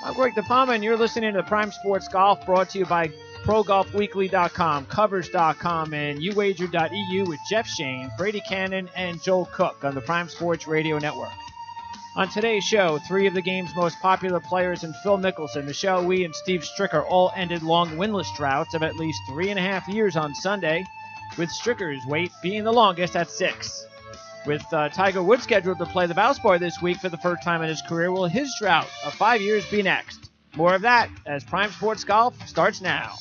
I'm Greg DePalma, and you're listening to Prime Sports Golf, brought to you by ProGolfWeekly.com, Covers.com, and uwager.eu with Jeff Shane, Brady Cannon, and Joel Cook on the Prime Sports Radio Network. On today's show, three of the game's most popular players and Phil Mickelson, Michelle Wie, and Steve Stricker all ended long winless droughts of at least 3.5 years on Sunday, with Stricker's wait being the longest at 6. With Tiger Woods scheduled to play the Valspar this week for the first time in his career, will his drought of 5 years be next? More of that as Prime Sports Golf starts now.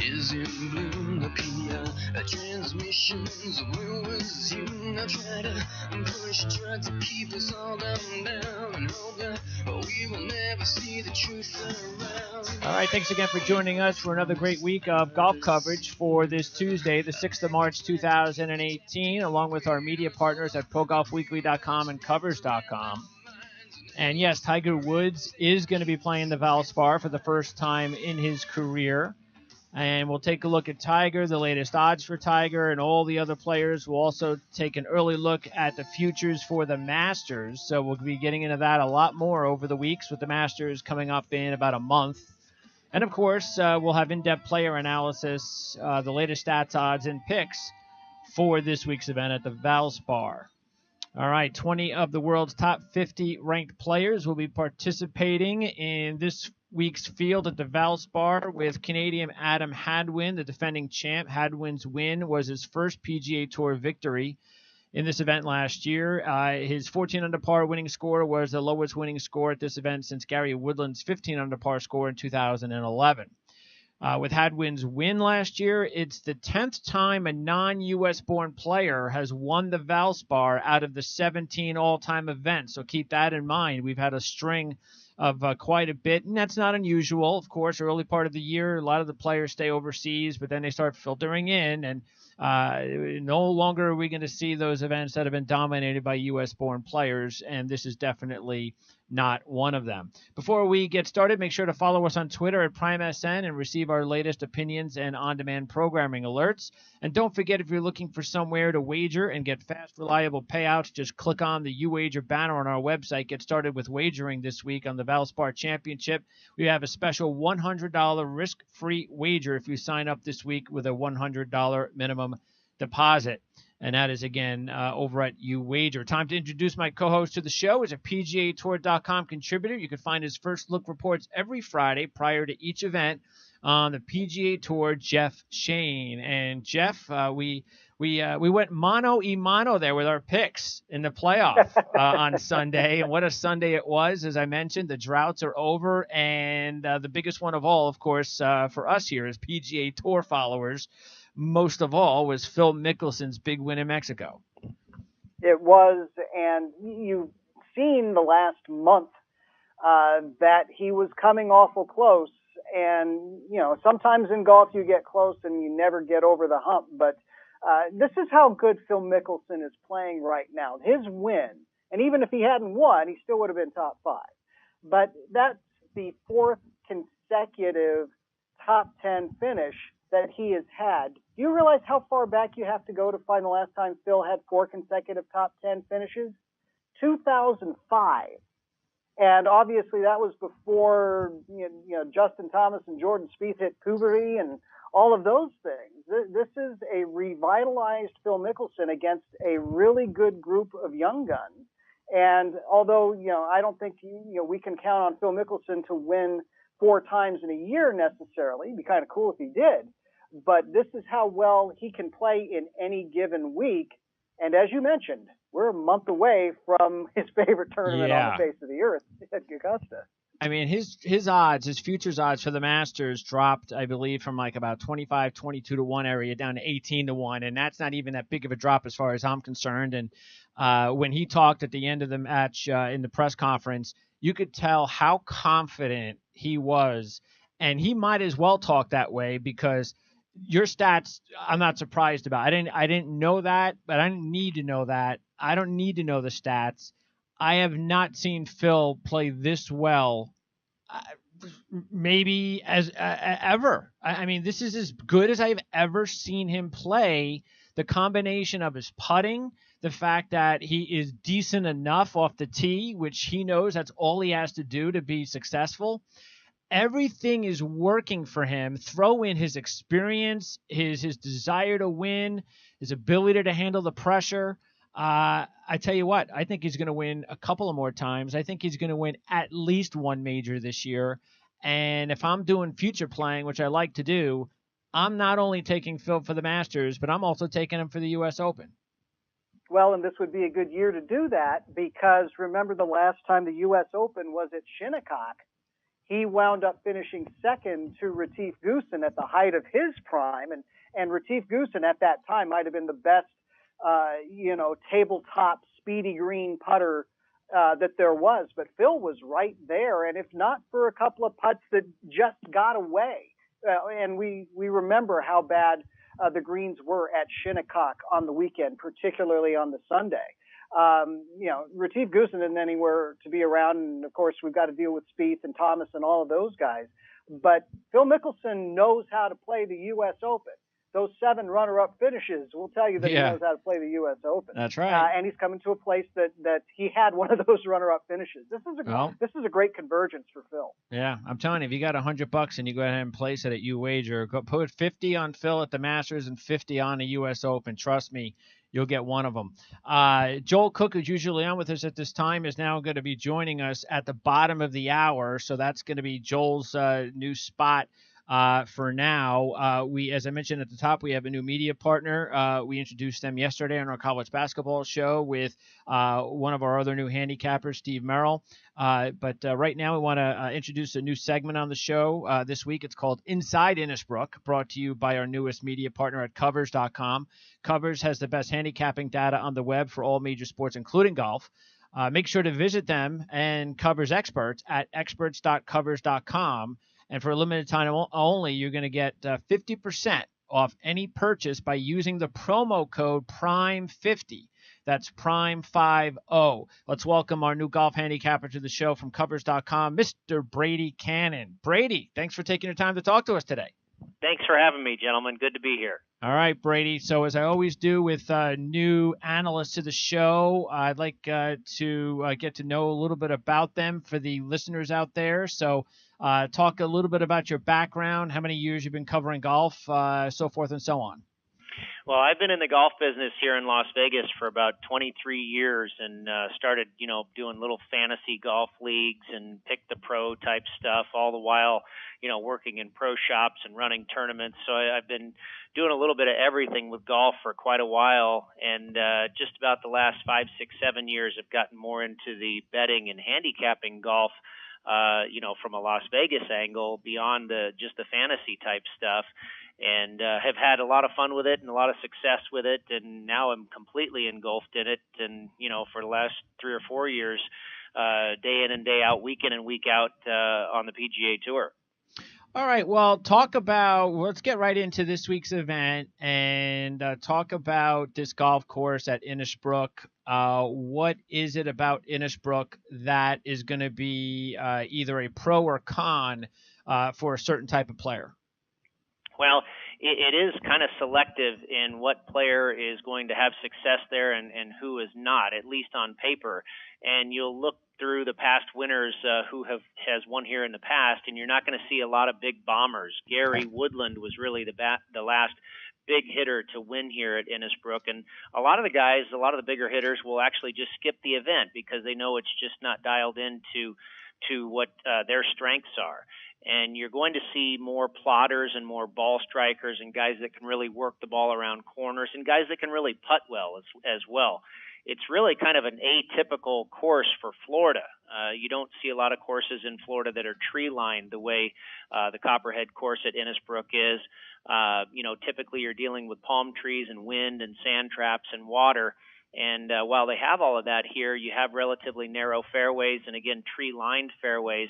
Is in bloom, the transmissions, where was you? Now try to push, try to keep us all down and hope that we will never see the truth around. All right, thanks again for joining us for another great week of golf coverage for this Tuesday, the 6th of March, 2018, along with our media partners at ProGolfWeekly.com and Covers.com. And yes, Tiger Woods is going to be playing the Valspar for the first time in his career. And we'll take a look at Tiger, the latest odds for Tiger, and all the other players. We'll also take an early look at the futures for the Masters. So we'll be getting into that a lot more over the weeks, with the Masters coming up in about a month. And, of course, we'll have in-depth player analysis, the latest stats, odds, and picks for this week's event at the Valspar. All right, 20 of the world's top 50 ranked players will be participating in this week's field at the Valspar, with Canadian Adam Hadwin, the defending champ. Hadwin's win was his first PGA Tour victory in this event last year. His 14 under par winning score was the lowest winning score at this event since Gary Woodland's 15 under par score in 2011. With Hadwin's win last year, it's the 10th time a non-U.S. born player has won the Valspar out of the 17 all-time events. So keep that in mind. We've had a string of quite a bit, and that's not unusual. Of course, early part of the year, a lot of the players stay overseas, but then they start filtering in, and no longer are we going to see those events that have been dominated by U.S.-born players, and this is definitely not one of them. Before we get started, make sure to follow us on Twitter at PrimeSN and receive our latest opinions and on-demand programming alerts. And don't forget, if you're looking for somewhere to wager and get fast, reliable payouts, just click on the uWager banner on our website. Get started with wagering this week on the Valspar Championship. We have a special $100 risk-free wager if you sign up this week with a $100 minimum deposit. And that is, again, over at uWager. Time to introduce my co-host to the show. Is a PGAtour.com contributor. You can find his first look reports every Friday prior to each event on the PGA Tour, Jeff Shane. And Jeff, we went mano-a-mano there with our picks in the playoff on Sunday. And what a Sunday it was. As I mentioned, the droughts are over. And the biggest one of all, of course, for us here as PGA Tour followers, most of all, was Phil Mickelson's big win in Mexico. It was, and you've seen the last month that he was coming awful close. And, you know, sometimes in golf you get close and you never get over the hump. But this is how good Phil Mickelson is playing right now. His win, and even if he hadn't won, he still would have been top 5. But that's the 4th consecutive top 10 finish that he has had. Do you realize how far back you have to go to find the last time Phil had 4 consecutive top 10 finishes? 2005. And obviously that was before Justin Thomas and Jordan Spieth hit puberty and all of those things. This is a revitalized Phil Mickelson against a really good group of young guns. And although, I don't think we can count on Phil Mickelson to win 4 times in a year necessarily. It'd be kind of cool if he did. But this is how well he can play in any given week. And as you mentioned, we're a month away from his favorite tournament on the face of the earth at Augusta. I mean, his odds, his futures odds for the Masters dropped, I believe, from like about 25, 22 to 1 area down to 18 to 1. And that's not even that big of a drop as far as I'm concerned. And when he talked at the end of the match in the press conference, you could tell how confident he was. And he might as well talk that way, because your stats, I'm not surprised about. I didn't know that, but I didn't need to know that. I don't need to know the stats. I have not seen Phil play this well, maybe as ever. I mean, this is as good as I've ever seen him play. The combination of his putting, the fact that he is decent enough off the tee, which he knows that's all he has to do to be successful. Everything is working for him. Throw in his experience, his desire to win, his ability to handle the pressure. I tell you what, I think he's going to win a couple of more times. I think he's going to win at least one major this year. And if I'm doing future playing, which I like to do, I'm not only taking Phil for the Masters, but I'm also taking him for the U.S. Open. Well, and this would be a good year to do that because remember the last time the U.S. Open was at Shinnecock, he wound up finishing second to Retief Goosen at the height of his prime. And Retief Goosen at that time might have been the best, tabletop speedy green putter that there was. But Phil was right there. And if not for a couple of putts that just got away, and we remember how bad the greens were at Shinnecock on the weekend, particularly on the Sunday. Retief Goosen isn't anywhere to be around. And of course, we've got to deal with Spieth and Thomas and all of those guys. But Phil Mickelson knows how to play the U.S. Open. Those 7 runner-up finishes will tell you that he knows how to play the U.S. Open. That's right. And he's coming to a place that he had one of those runner-up finishes. This is a great convergence for Phil. Yeah, I'm telling you, if you got $100 and you go ahead and place it at UWager, go put 50 on Phil at the Masters and 50 on the U.S. Open. Trust me, you'll get one of them. Joel Cook, who's usually on with us at this time, is now going to be joining us at the bottom of the hour. So that's going to be Joel's new spot for now. We, as I mentioned at the top, we have a new media partner. We introduced them yesterday on our college basketball show with one of our other new handicappers, Steve Merrill. But right now we want to introduce a new segment on the show this week. It's called Inside Innisbrook, brought to you by our newest media partner at Covers.com. Covers has the best handicapping data on the web for all major sports, including golf. Make sure to visit them and Covers experts at experts.covers.com. And for a limited time only, you're going to get 50% off any purchase by using the promo code PRIME50. That's PRIME50. Let's welcome our new golf handicapper to the show from Covers.com, Mr. Brady Cannon. Brady, thanks for taking your time to talk to us today. Thanks for having me, gentlemen. Good to be here. All right, Brady. So as I always do with new analysts to the show, I'd like to get to know a little bit about them for the listeners out there. So talk a little bit about your background, how many years you've been covering golf, so forth and so on. Well, I've been in the golf business here in Las Vegas for about 23 years and started, doing little fantasy golf leagues and pick the pro type stuff, all the while, working in pro shops and running tournaments. So I've been doing a little bit of everything with golf for quite a while. And just about the last 5, 6, 7 years, I've gotten more into the betting and handicapping golf, from a Las Vegas angle beyond just the fantasy type stuff. And have had a lot of fun with it and a lot of success with it. And now I'm completely engulfed in it. And, for the last 3 or 4 years, day in and day out, week in and week out on the PGA Tour. All right. Well, let's get right into this week's event and talk about this golf course at Innisbrook. What is it about Innisbrook that is going to be either a pro or con for a certain type of player? Well, it is kind of selective in what player is going to have success there and who is not, at least on paper. And you'll look through the past winners who has won here in the past, and you're not going to see a lot of big bombers. Gary Woodland was really the last big hitter to win here at Innisbrook. And a lot of the bigger hitters will actually just skip the event because they know it's just not dialed into what their strengths are. And you're going to see more plotters and more ball strikers and guys that can really work the ball around corners and guys that can really putt well as well. It's really kind of an atypical course for Florida. You don't see a lot of courses in Florida that are tree-lined the way the Copperhead course at Innisbrook is. Typically you're dealing with palm trees and wind and sand traps and water. And while they have all of that here, you have relatively narrow fairways and, again, tree-lined fairways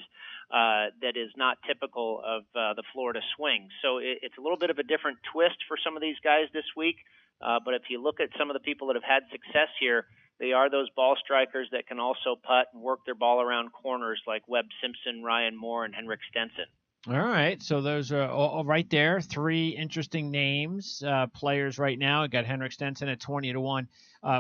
that is not typical of the Florida swing. So it's a little bit of a different twist for some of these guys this week. But if you look at some of the people that have had success here, they are those ball strikers that can also putt and work their ball around corners like Webb Simpson, Ryan Moore, and Henrik Stenson. All right, so those are all right there. Three interesting names, players right now. I got Henrik Stenson at 20-1,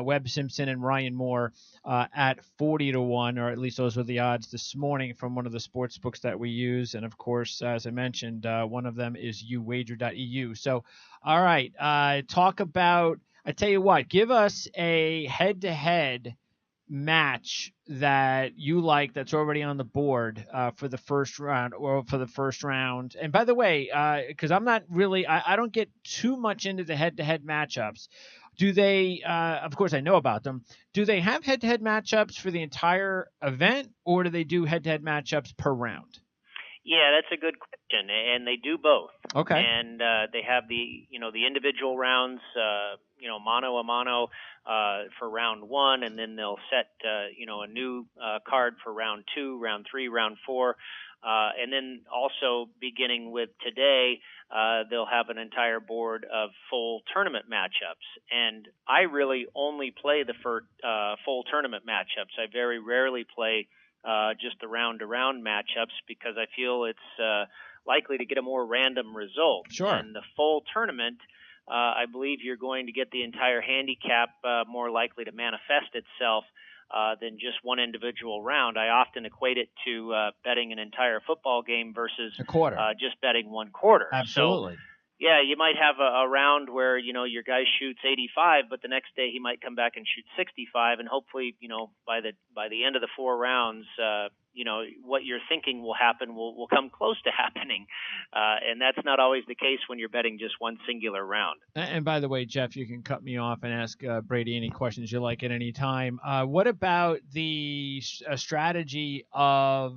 Webb Simpson and Ryan Moore at 40-1, or at least those were the odds this morning from one of the sports books that we use. And of course, as I mentioned, one of them is uwager.eu. So, all right, talk about. I tell you what, give us a head-to-head match that you like that's already on the board for the first round. And by the way, because I'm not really, I don't get too much into the head-to-head matchups. Do they, of course I know about them, do they have head-to-head matchups for the entire event, or do they do head-to-head matchups per round? Yeah, that's a good question, and they do both. Okay. And they have the individual rounds, mano a mano for round one, and then they'll set a new card for round two, round three, round four, and then also beginning with today, they'll have an entire board of full tournament matchups. And I really only play the full tournament matchups. I very rarely play just the round-to-round matchups because I feel it's likely to get a more random result. Sure. And the full tournament, I believe you're going to get the entire handicap more likely to manifest itself than just one individual round. I often equate it to betting an entire football game versus a quarter. Just betting one quarter. Absolutely. So, yeah, you might have a round where, your guy shoots 85, but the next day he might come back and shoot 65, and hopefully, by the end of the four rounds, what you're thinking will happen will come close to happening. And that's not always the case when you're betting just one singular round. And by the way, Jeff, you can cut me off and ask Brady any questions you like at any time. What about the strategy of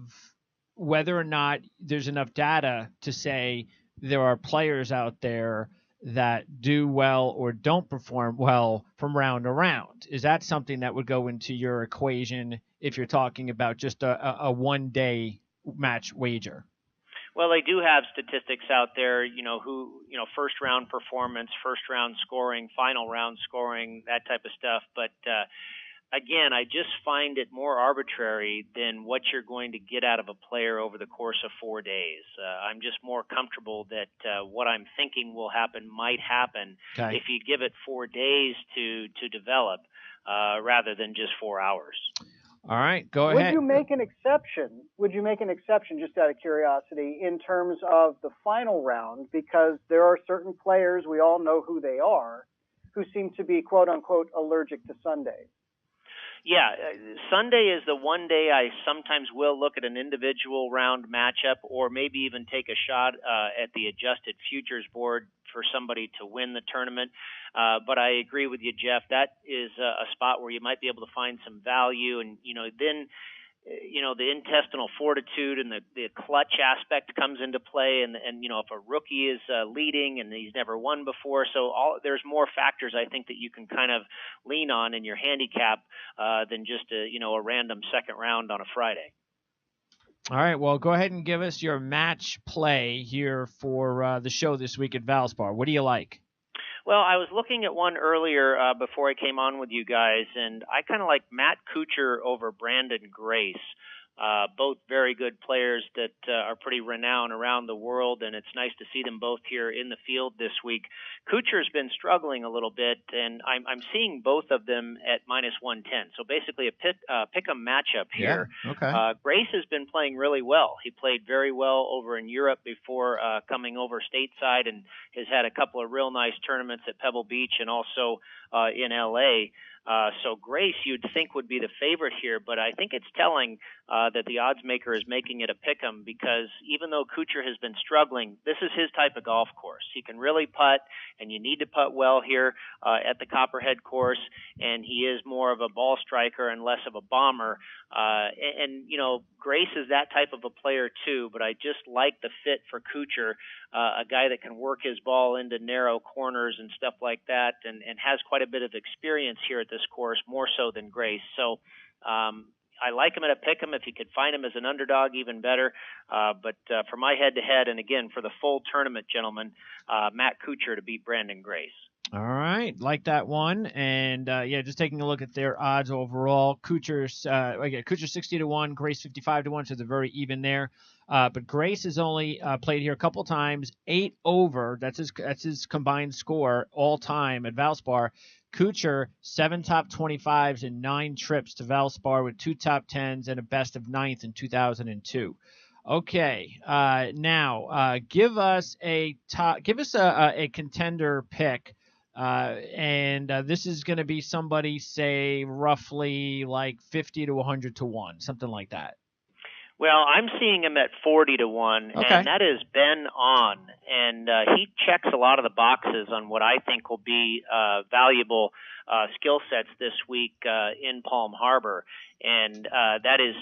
whether or not there's enough data to say there are players out there that do well or don't perform well from round to round? Is that something that would go into your equation if you're talking about just a one-day match wager? Well, they do have statistics out there, first round performance, first round scoring, final round scoring, that type of stuff. But again, I just find it more arbitrary than what you're going to get out of a player over the course of 4 days. I'm just more comfortable that what I'm thinking will happen might happen if you give it 4 days to develop rather than just 4 hours. All right, go ahead. Would you make an exception, just out of curiosity, in terms of the final round? Because there are certain players, we all know who they are, who seem to be, quote unquote, allergic to Sundays. Yeah, Sunday is the one day I sometimes will look at an individual round matchup or maybe even take a shot at the adjusted futures board for somebody to win the tournament. But I agree with you, Jeff. That is a spot where you might be able to find some value. And, then the intestinal fortitude and the clutch aspect comes into play. And if a rookie is leading and he's never won before, so there's more factors I think that you can kind of lean on in your handicap than just a random second round on a Friday. All right, well, go ahead and give us your match play here for the show this week at Valspar. What do you like? Well, I was looking at one earlier before I came on with you guys, and I kind of like Matt Kuchar over Brandon Grace. Both very good players that are pretty renowned around the world, and it's nice to see them both here in the field this week. Kuchar's been struggling a little bit, and I'm seeing both of them at -110. So basically a pick-em matchup here. Yeah, okay. Grace has been playing really well. He played very well over in Europe before coming over stateside, and has had a couple of real nice tournaments at Pebble Beach and also in L.A., so Grace, you'd think, would be the favorite here, but I think it's telling that the odds maker is making it a pick'em because even though Kuchar has been struggling, this is his type of golf course. He can really putt, and you need to putt well here at the Copperhead course, and he is more of a ball striker and less of a bomber. Grace is that type of a player too, but I just like the fit for Kuchar, a guy that can work his ball into narrow corners and stuff like that, and has quite a bit of experience here at this course, more so than Grace. So I like him at a pick'em. If you could find him as an underdog, even better. But for my head-to-head, and again, for the full tournament, gentlemen, Matt Kuchar to beat Brandon Grace. All right, like that one, and just taking a look at their odds overall. Kuchar's Kuchar 60-1, Grace 55-1, so they're very even there. But Grace has only played here a couple times, 8 over. That's his combined score all time at Valspar. Kuchar 7 top 25s and 9 trips to Valspar with 2 top 10s and a best of 9th in 2002. Okay, now give us a contender pick. And this is going to be somebody, say, roughly like 50 to 100 to 1, something like that. Well, I'm seeing him at 40-1, okay. And that is Ben On, and he checks a lot of the boxes on what I think will be valuable skill sets this week in Palm Harbor, and that is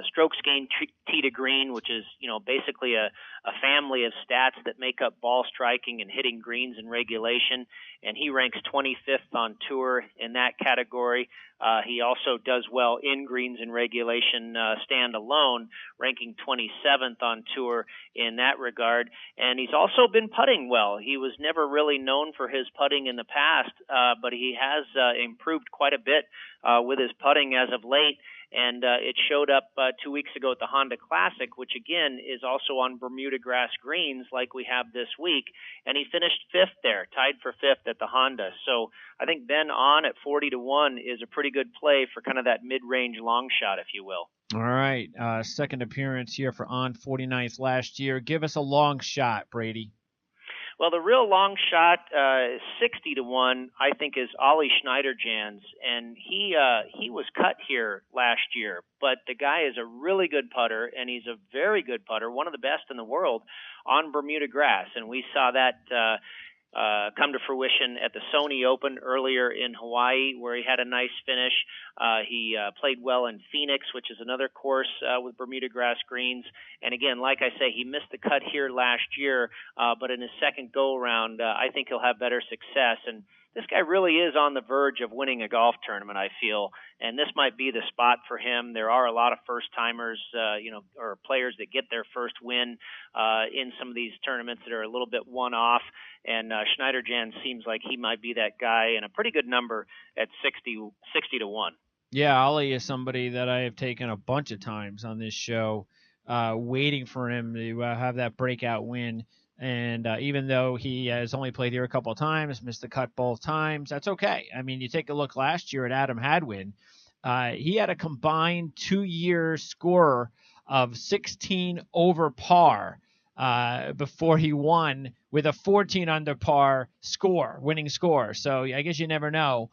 strokes gained tee to green, which is basically a family of stats that make up ball striking and hitting greens in regulation, and he ranks 25th on tour in that category. He also does well in greens in regulation stand alone, ranking 27th on tour in that regard. And he's also been putting well. He was never really known for his putting in the past, but he has improved quite a bit with his putting as of late. And it showed up 2 weeks ago at the Honda Classic, which again is also on Bermuda grass greens like we have this week. And he finished 5th there, tied for 5th at the Honda. So I think Ben On at 40-1 is a pretty good play for kind of that mid-range long shot, if you will. All right, second appearance here for On, 49th last year. Give us a long shot, Brady. Well, the real long shot, 60-1, I think, is Ollie Schneiderjans, and he was cut here last year. But the guy is a really good putter, and he's a very good putter, one of the best in the world on Bermuda grass, and we saw that come to fruition at the Sony Open earlier in Hawaii, where he had a nice finish. He played well in Phoenix, which is another course with Bermuda grass greens. And again, like I say, he missed the cut here last year, but in his second go-around, I think he'll have better success. And this guy really is on the verge of winning a golf tournament, I feel, and this might be the spot for him. There are a lot of first-timers, or players that get their first win in some of these tournaments that are a little bit one-off, and Schneiderjan seems like he might be that guy, and a pretty good number at 60-1. Yeah, Ollie is somebody that I have taken a bunch of times on this show, waiting for him to have that breakout win. And even though he has only played here a couple of times, missed the cut both times, that's okay. I mean, you take a look last year at Adam Hadwin. He had a combined 2-year score of 16 over par before he won with a 14 under par winning score. So I guess you never know.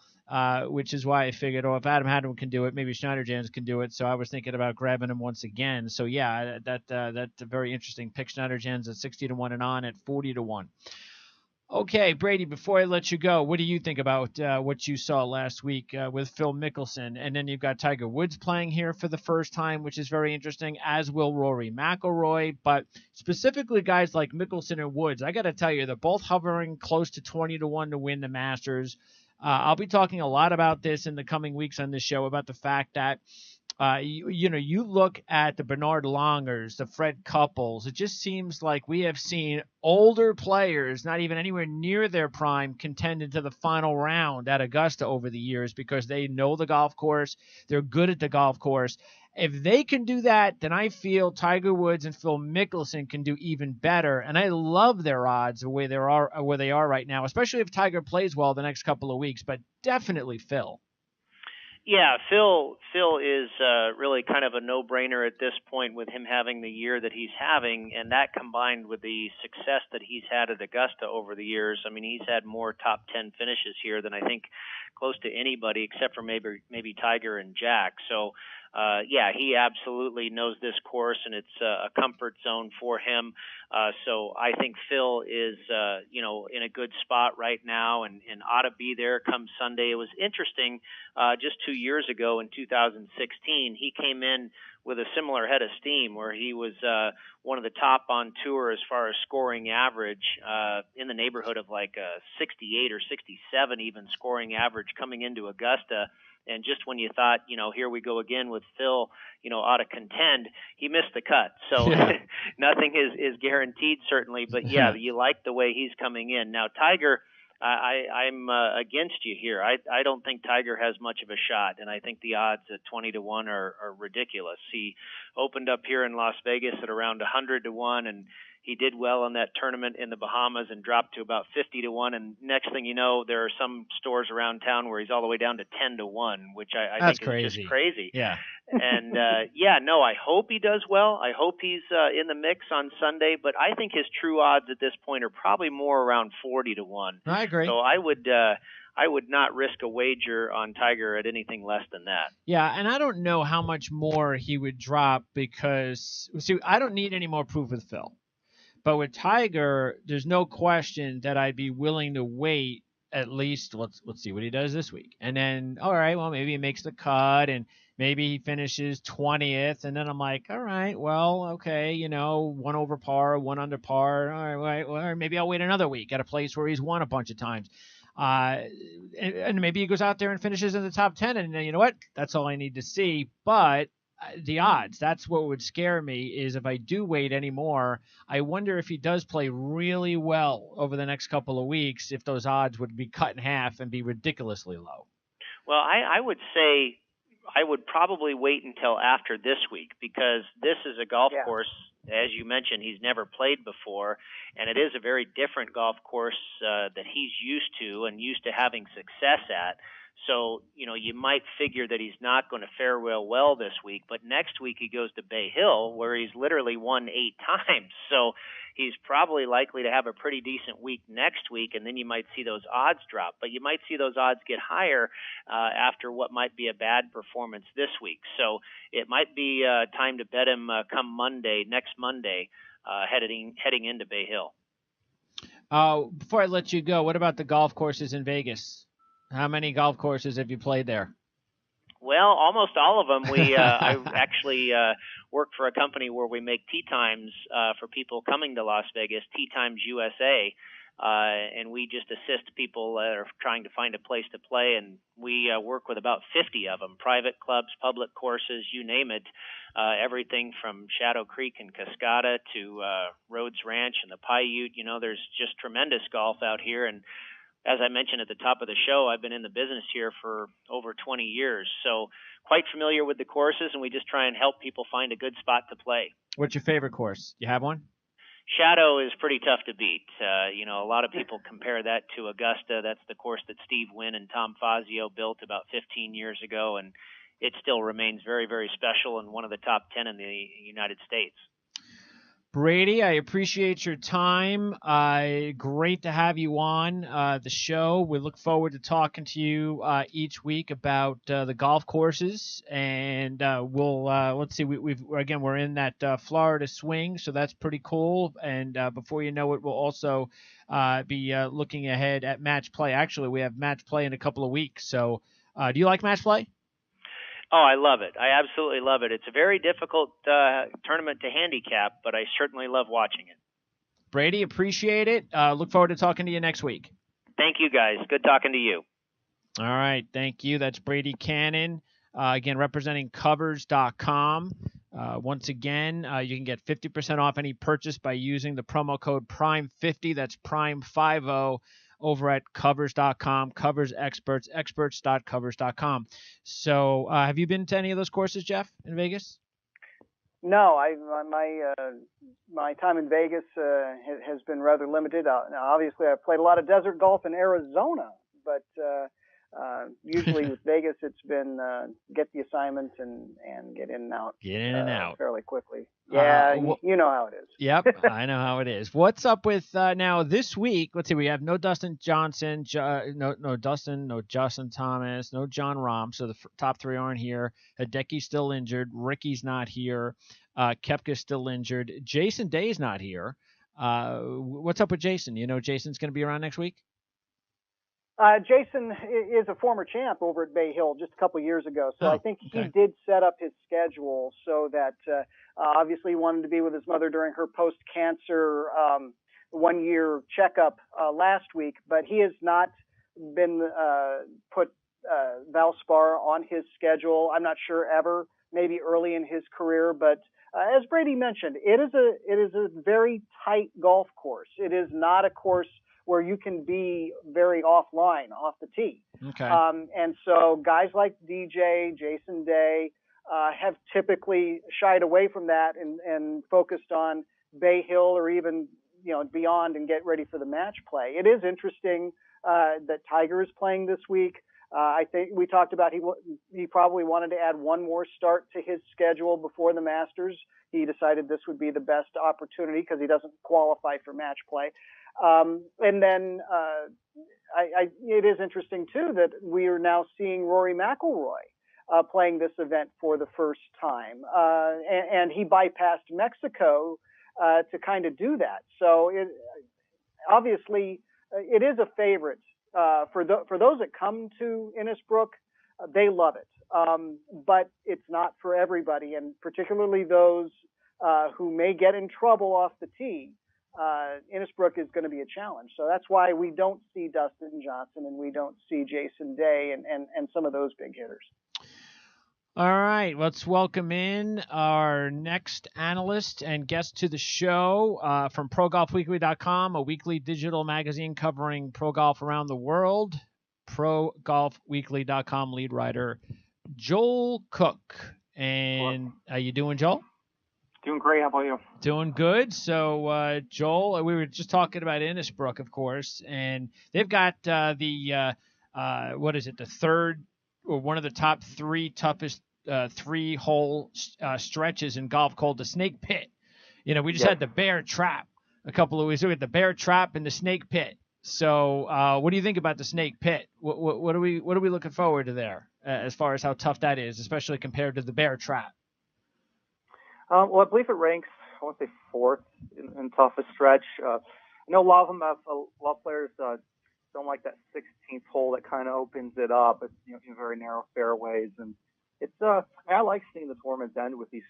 Which is why I figured, if Adam Hadwin can do it, maybe Schneiderjans can do it. So I was thinking about grabbing him once again. So yeah, that's a very interesting pick. Schneiderjans at 60-1 and On at 40-1. Okay, Brady, before I let you go, what do you think about what you saw last week with Phil Mickelson? And then you've got Tiger Woods playing here for the first time, which is very interesting, as will Rory McIlroy. But specifically guys like Mickelson and Woods, I got to tell you, they're both hovering close to 20-1 to win the Masters. I'll be talking a lot about this in the coming weeks on this show, about the fact that, you look at the Bernard Longers, the Fred Couples, it just seems like we have seen older players, not even anywhere near their prime, contend into the final round at Augusta over the years because they know the golf course, they're good at the golf course. If they can do that, then I feel Tiger Woods and Phil Mickelson can do even better. And I love their odds where they are right now, especially if Tiger plays well the next couple of weeks. But definitely Phil. Yeah, Phil is really kind of a no-brainer at this point with him having the year that he's having, and that combined with the success that he's had at Augusta over the years. I mean, he's had more top 10 finishes here than I think close to anybody except for maybe Tiger and Jack. So, he absolutely knows this course, and it's a comfort zone for him. So I think Phil is, in a good spot right now and ought to be there come Sunday. It was interesting, just 2 years ago in 2016, he came in with a similar head of steam where he was one of the top on tour as far as scoring average, in the neighborhood of like 68 or 67 even scoring average coming into Augusta. And just when you thought, here we go again with Phil, ought to contend, he missed the cut. So nothing is guaranteed, certainly. But, yeah, you like the way he's coming in. Now, Tiger, I'm against you here. I don't think Tiger has much of a shot, and I think the odds at 20-1 are ridiculous. He opened up here in Las Vegas at around 100-1, and he did well in that tournament in the Bahamas and dropped to about 50-1. And next thing you know, there are some stores around town where he's all the way down to 10-1, which I think is just crazy. Yeah. And I hope he does well. I hope he's in the mix on Sunday. But I think his true odds at this point are probably more around 40-1. I agree. So I would not risk a wager on Tiger at anything less than that. Yeah, and I don't know how much more he would drop because, see, I don't need any more proof with Phil. But with Tiger, there's no question that I'd be willing to wait at least, let's see what he does this week. And then, all right, well, maybe he makes the cut and maybe he finishes 20th. And then I'm like, all right, well, okay, 1 over par, 1 under par. All right, well, maybe I'll wait another week at a place where he's won a bunch of times. And maybe he goes out there and finishes in the top 10. And you know what? That's all I need to see. But the odds, that's what would scare me, is if I do wait anymore, I wonder if he does play really well over the next couple of weeks, if those odds would be cut in half and be ridiculously low. Well, I would say I would probably wait until after this week, because this is a golf course, as you mentioned, he's never played before, and it is a very different golf course that he's used to and used to having success at. So, you might figure that he's not going to fare real well this week, but next week he goes to Bay Hill, where he's literally won 8 times. So he's probably likely to have a pretty decent week next week, and then you might see those odds drop. But you might see those odds get higher after what might be a bad performance this week. So it might be time to bet him come next Monday, heading into Bay Hill. Before I let you go, what about the golf courses in Vegas? How many golf courses have you played there? Well, almost all of them. I actually work for a company where we make tee times for people coming to Las Vegas, Tee Times USA, and we just assist people that are trying to find a place to play, and we work with about 50 of them, private clubs, public courses, you name it, everything from Shadow Creek and Cascada to Rhodes Ranch and the Paiute. There's just tremendous golf out here, and as I mentioned at the top of the show, I've been in the business here for over 20 years, so quite familiar with the courses, and we just try and help people find a good spot to play. What's your favorite course? You have one? Shadow is pretty tough to beat. A lot of people compare that to Augusta. That's the course that Steve Wynn and Tom Fazio built about 15 years ago, and it still remains very, very special and one of the top 10 in the United States. Brady, I appreciate your time. Great to have you on the show. We look forward to talking to you each week about the golf courses, and we'll let's see. We're in that Florida swing, so that's pretty cool. And before you know it, we'll also be looking ahead at match play. Actually, we have match play in a couple of weeks. So, do you like match play? Oh, I love it. I absolutely love it. It's a very difficult tournament to handicap, but I certainly love watching it. Brady, appreciate it. Look forward to talking to you next week. Thank you, guys. Good talking to you. All right. Thank you. That's Brady Cannon, again, representing Covers.com. Once again, you can get 50% off any purchase by using the promo code PRIME50. That's PRIME50. Over at Covers.com, Covers Experts, experts.covers.com. So have you been to any of those courses, Jeff, in Vegas? No, my time in Vegas has been rather limited. Now, obviously, I've played a lot of desert golf in Arizona, but usually with Vegas, it's been get the assignment and get in and out. Get in and out fairly quickly. Yeah, you know how it is. Yep, I know how it is. What's up with now this week? Let's see, we have no Dustin Johnson, no Dustin, no Justin Thomas, no John Rahm. So the top 3 aren't here. Hideki's still injured. Ricky's not here. Koepka's still injured. Jason Day's not here. What's up with Jason? Jason's going to be around next week? Jason is a former champ over at Bay Hill just a couple of years ago, so I think he did set up his schedule so that obviously he wanted to be with his mother during her post-cancer 1-year checkup last week, but he has not been put Valspar on his schedule. I'm not sure ever, maybe early in his career, but as Brady mentioned, it is a very tight golf course. It is not a course where you can be very offline, off the tee. Okay. And so guys like DJ, Jason Day, have typically shied away from that and focused on Bay Hill or even, beyond and get ready for the match play. It is interesting that Tiger is playing this week. I think we talked about he probably wanted to add one more start to his schedule before the Masters. He decided this would be the best opportunity because he doesn't qualify for match play. And then it is interesting, too, that we are now seeing Rory McIlroy playing this event for the first time. And he bypassed Mexico to kind of do that. So obviously it is a favorite. For those that come to Innisbrook, they love it. But it's not for everybody, and particularly those who may get in trouble off the tee. Innisbrook is going to be a challenge. So that's why we don't see Dustin Johnson and we don't see Jason Day and some of those big hitters. All right, let's welcome in our next analyst and guest to the show from ProGolfWeekly.com, a weekly digital magazine covering pro golf around the world. ProGolfWeekly.com lead writer Joel Cook. And how you doing, Joel? Doing great. How about you? Doing good. So, Joel, we were just talking about Innisbrook, of course, and they've got the third or one of the top three toughest three-hole stretches in golf called the Snake Pit. We just had the Bear Trap a couple of weeks ago. We had the Bear Trap and the Snake Pit. So, what do you think about the Snake Pit? What are we looking forward to there as far as how tough that is, especially compared to the Bear Trap? Well, I believe it ranks, I want to say fourth in toughest stretch. I know a lot of them have, a lot of players don't like that 16th hole that kind of opens it up. It's very narrow fairways, and it's I like seeing the tournaments end with these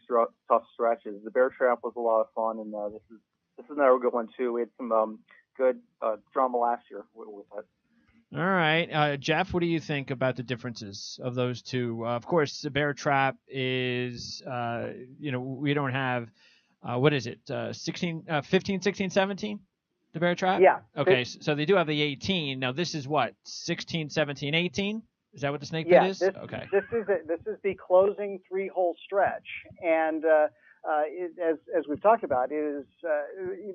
tough stretches. The Bear Trap was a lot of fun, and this is another good one too. We had some good drama last year with it. All right, Jeff, what do you think about the differences of those two? Of course, the Bear Trap is, we don't have, what is it, 15, 16, 17? The Bear Trap? Yeah. Okay, so they do have the 18. Now, this is what, 16, 17, 18? Is that what the Snake Pit is? Okay. This is the closing three-hole stretch, and as we've talked about, is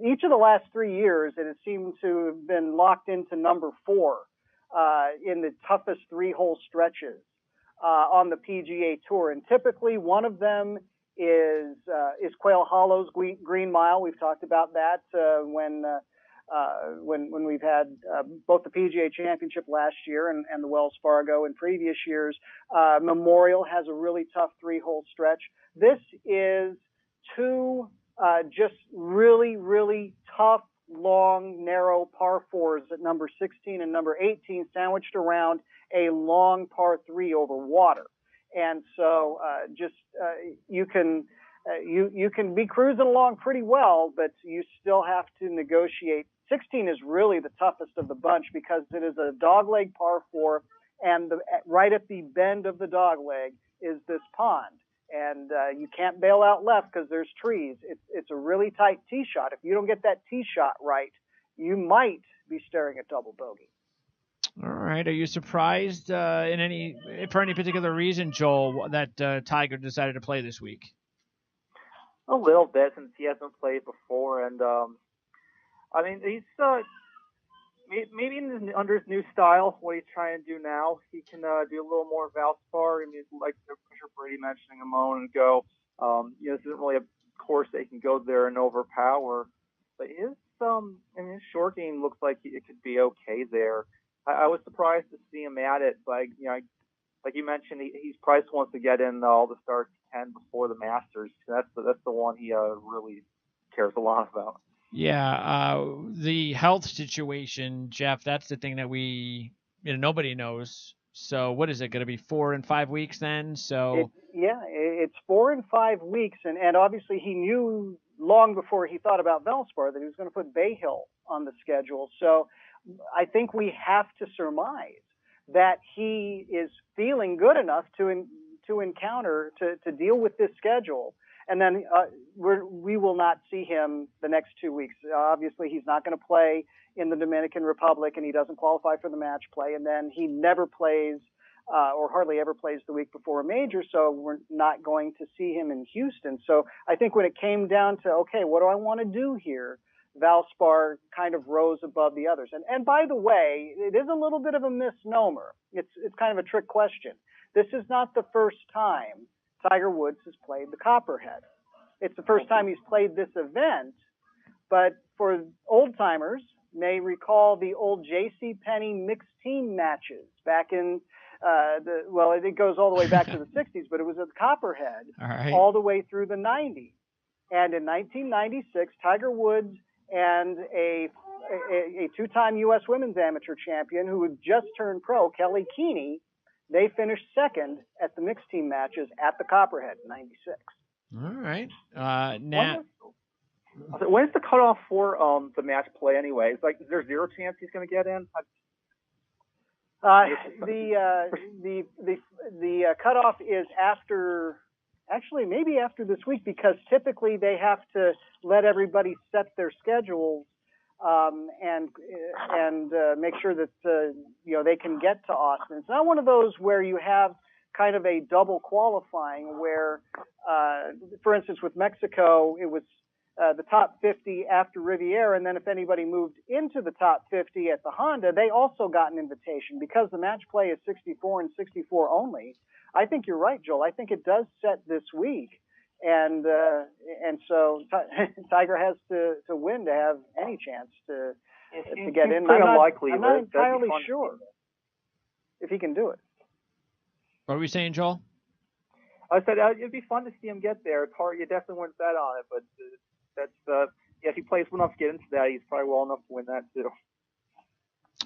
each of the last 3 years it has seemed to have been locked into number 4 in the toughest three-hole stretches on the PGA Tour, and typically one of them is Quail Hollow's Green Mile. We've talked about that when we've had both the PGA Championship last year and the Wells Fargo in previous years. Memorial has a really tough three-hole stretch. This is two just really, really tough, long, narrow par fours at number 16 and number 18, sandwiched around a long par 3 over water. And so you can be cruising along pretty well, but you still have to negotiate. 16 is really the toughest of the bunch because it is a dogleg par 4, and right at the bend of the dogleg is this pond. And you can't bail out left because there's trees. It's a really tight tee shot. If you don't get that tee shot right, you might be staring at double bogey. All right. Are you surprised for any particular reason, Joel, that Tiger decided to play this week? A little bit, since he hasn't played before, and he's maybe under his new style, what he's trying to do now, he can do a little more Valspar. I mean, like Commissioner Brady mentioning a moment ago, this isn't really a course that he can go there and overpower. But his short game looks like it could be okay there. I was surprised to see him at it, but like you mentioned, he's probably wants to get in all the starts he can before the Masters. That's the one he really cares a lot about. Yeah, the health situation, Jeff, that's the thing that nobody knows. So what is it going to be, 4 and 5 weeks then? So it's 4 and 5 weeks, and obviously he knew long before he thought about Valspar that he was going to put Bay Hill on the schedule. So I think we have to surmise that he is feeling good enough to encounter to deal with this schedule. And then we will not see him the next 2 weeks. Obviously, he's not going to play in the Dominican Republic, and he doesn't qualify for the match play. And then he never plays or hardly ever plays the week before a major, so we're not going to see him in Houston. So I think when it came down to, okay, what do I want to do here, Valspar kind of rose above the others. And by the way, it is a little bit of a misnomer. It's kind of a trick question. This is not the first time Tiger Woods has played the Copperhead. It's the first time he's played this event, but for old-timers may recall the old J.C. Penney mixed team matches back in it goes all the way back to the 60s, but it was at the Copperhead all the way through the 90s. And in 1996, Tiger Woods and a two-time U.S. Women's Amateur champion who had just turned pro, Kelly Keeney, they finished second at the mixed team matches at the Copperhead in 96. All right. Now, when's the cutoff for the match play anyway? Is there zero chance he's going to get in? The cutoff is maybe after this week, because typically they have to let everybody set their schedules and make sure that they can get to Austin. It's not one of those where you have kind of a double qualifying where, for instance, with Mexico, it was the top 50 after Riviera, and then if anybody moved into the top 50 at the Honda, they also got an invitation. Because the match play is 64 and 64 only, I think you're right, Joel. I think it does set this week, and so Tiger has to win to have any chance to get in. I'm not entirely sure if he can do it. What are we saying, Joel? I said it'd be fun to see him get there. It's hard. You definitely wouldn't bet on it, but if he plays well enough to get into that, he's probably well enough to win that too.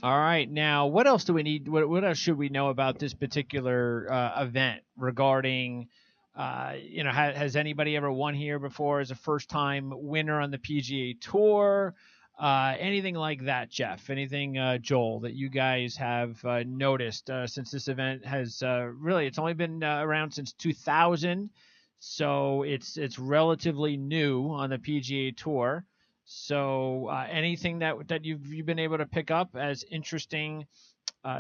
All right. Now, what else do we need? What else should we know about this particular event regarding, has anybody ever won here before as a first-time winner on the PGA Tour? Anything like that, Jeff? Anything, Joel, that you guys have noticed since this event has it's only been around since 2000, so it's relatively new on the PGA Tour. So anything that you've been able to pick up as interesting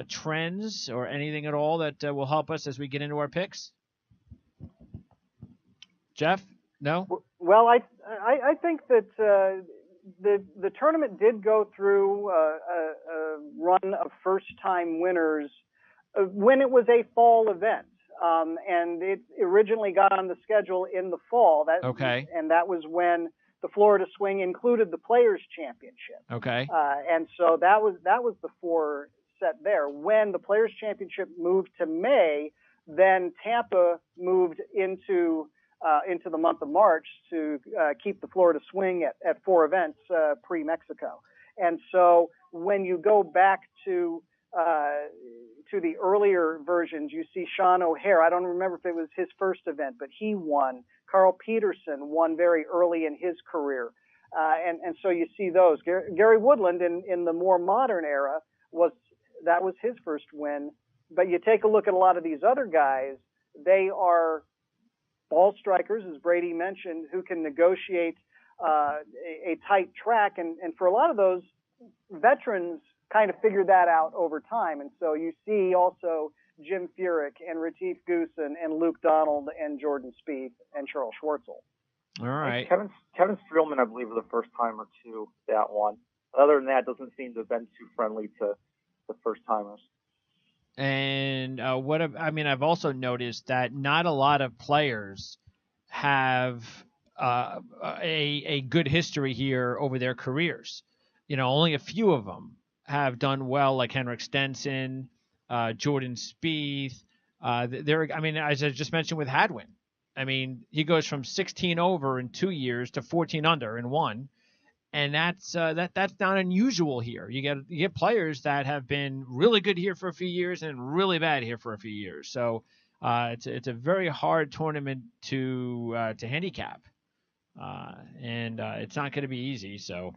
trends or anything at all that will help us as we get into our picks? Jeff? No? Well, I think that the tournament did go through a run of first-time winners when it was a fall event. And it originally got on the schedule in the fall. And that was when the Florida Swing included the Players Championship. Okay. And so that was the four set there. When the Players Championship moved to May, then Tampa moved into the month of March to keep the Florida Swing at four events pre-Mexico. And so when you go back to the earlier versions, you see Sean O'Hare. I don't remember if it was his first event, but he won. Carl Peterson won very early in his career. And so you see those. Gary Woodland in the more modern era was his first win. But you take a look at a lot of these other guys, they are ball strikers, as Brady mentioned, who can negotiate a tight track. And for a lot of those, veterans kind of figured that out over time. And so you see also Jim Furyk and Retief Goosen and Luke Donald and Jordan Spieth and Charles Schwartzel. All right. Kevin Streelman, I believe, was the first timer to that one. Other than that, it doesn't seem to have been too friendly to the first timers. And I've also noticed that not a lot of players have a good history here over their careers. Only a few of them have done well, like Henrik Stenson, Jordan Spieth. As I just mentioned with Hadwin, he goes from 16 over in 2 years to 14 under in one. And that's not unusual here. You get players that have been really good here for a few years and really bad here for a few years. So it's a very hard tournament to handicap, and it's not going to be easy. So,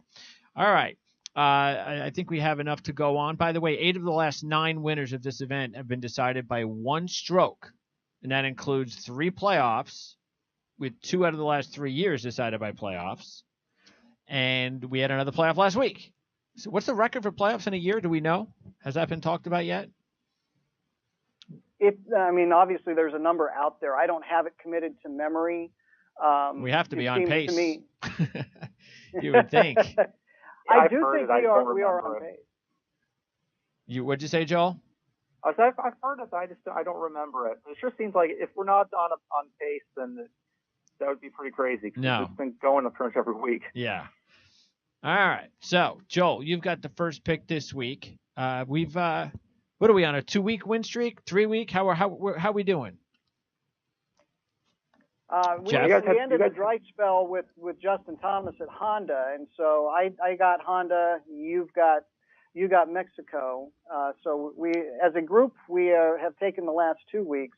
all right, I think we have enough to go on. By the way, 8 of the last 9 winners of this event have been decided by one stroke, and that includes 3 playoffs with 2 out of the last 3 years decided by playoffs, and we had another playoff last week. So what's the record for playoffs in a year? Do we know? Has that been talked about yet? Obviously there's a number out there. I don't have it committed to memory. We have to be on pace. To me, you would think. I do think we are on pace. What'd you say, Joel? I've heard it. I don't remember it. It sure seems like if we're not on pace, then that would be pretty crazy. No, it's been going pretty much every week. Yeah. All right. So, Joel, you've got the first pick this week. We've what are we on, a 2-week win streak? 3-week? How are we doing? We ended the dry spell with Justin Thomas at Honda, and so I got Honda. You got Mexico. So we, as a group, we have taken the last 2 weeks.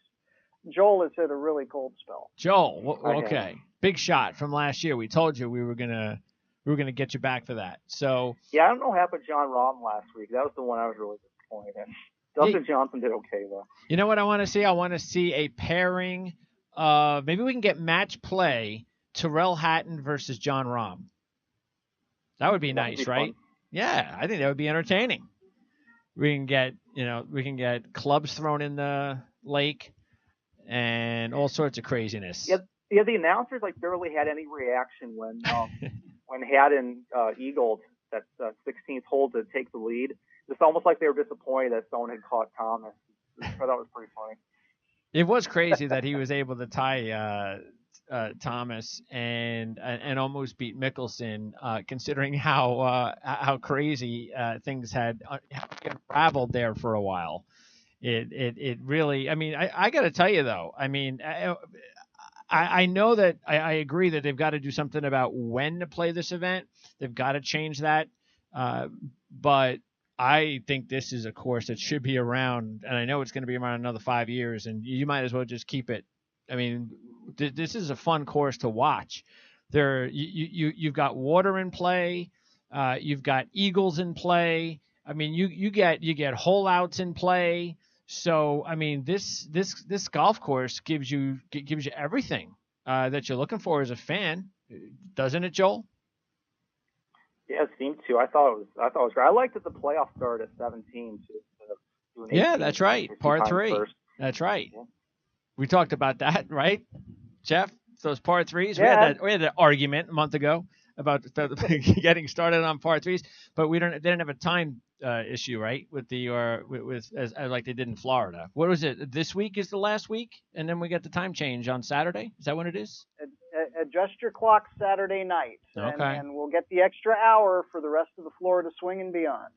Joel has hit a really cold spell. Joel, okay, big shot from last year. We told you we were gonna get you back for that. So yeah, I don't know what happened to John Rahm last week. That was the one I was really disappointed in. Dustin Johnson did okay though. You know what I want to see? I want to see a pairing. Maybe we can get match play Tyrrell Hatton versus John Rahm. That would be nice, right? Fun. Yeah, I think that would be entertaining. We can get clubs thrown in the lake and all sorts of craziness. Yeah, the announcers barely had any reaction when Hatton eagled that 16th hole to take the lead. It's almost like they were disappointed that someone had caught Thomas. I thought that was pretty funny. It was crazy that he was able to tie Thomas and almost beat Mickelson, considering how crazy things had unraveled there for a while. It really, I got to tell you though, I know that I agree that they've got to do something about when to play this event. They've got to change that, but I think this is a course that should be around, and I know it's going to be around another 5 years, and you might as well just keep it. This is a fun course to watch. You've got water in play, you've got eagles in play. You get hole outs in play. So this golf course gives you everything that you're looking for as a fan, doesn't it, Joel? Yeah, it seemed to. I thought it was great. I liked that the playoff started at 17 too. Yeah, that's right. Par 3. First. That's right. Yeah. We talked about that, right, Jeff? Those par 3s. Yeah. We had that argument a month ago about getting started on par 3s, but they didn't have a time issue, right? With as like they did in Florida. What was it? This week is the last week, and then we get the time change on Saturday. Is that when it is? Adjust your clock Saturday night, okay. And we'll get the extra hour for the rest of the Florida swing and beyond.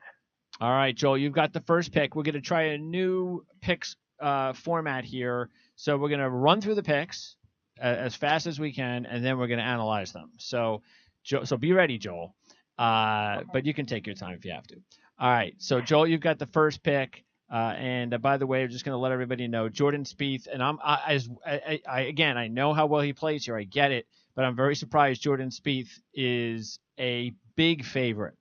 All right, Joel, you've got the first pick. We're going to try a new picks format here. So we're going to run through the picks as fast as we can, and then we're going to analyze them. So be ready, Joel. But you can take your time if you have to. All right, so Joel, you've got the first pick. And by the way, I'm just going to let everybody know Jordan Spieth, and I know how well he plays here. I get it, but I'm very surprised Jordan Spieth is a big favorite.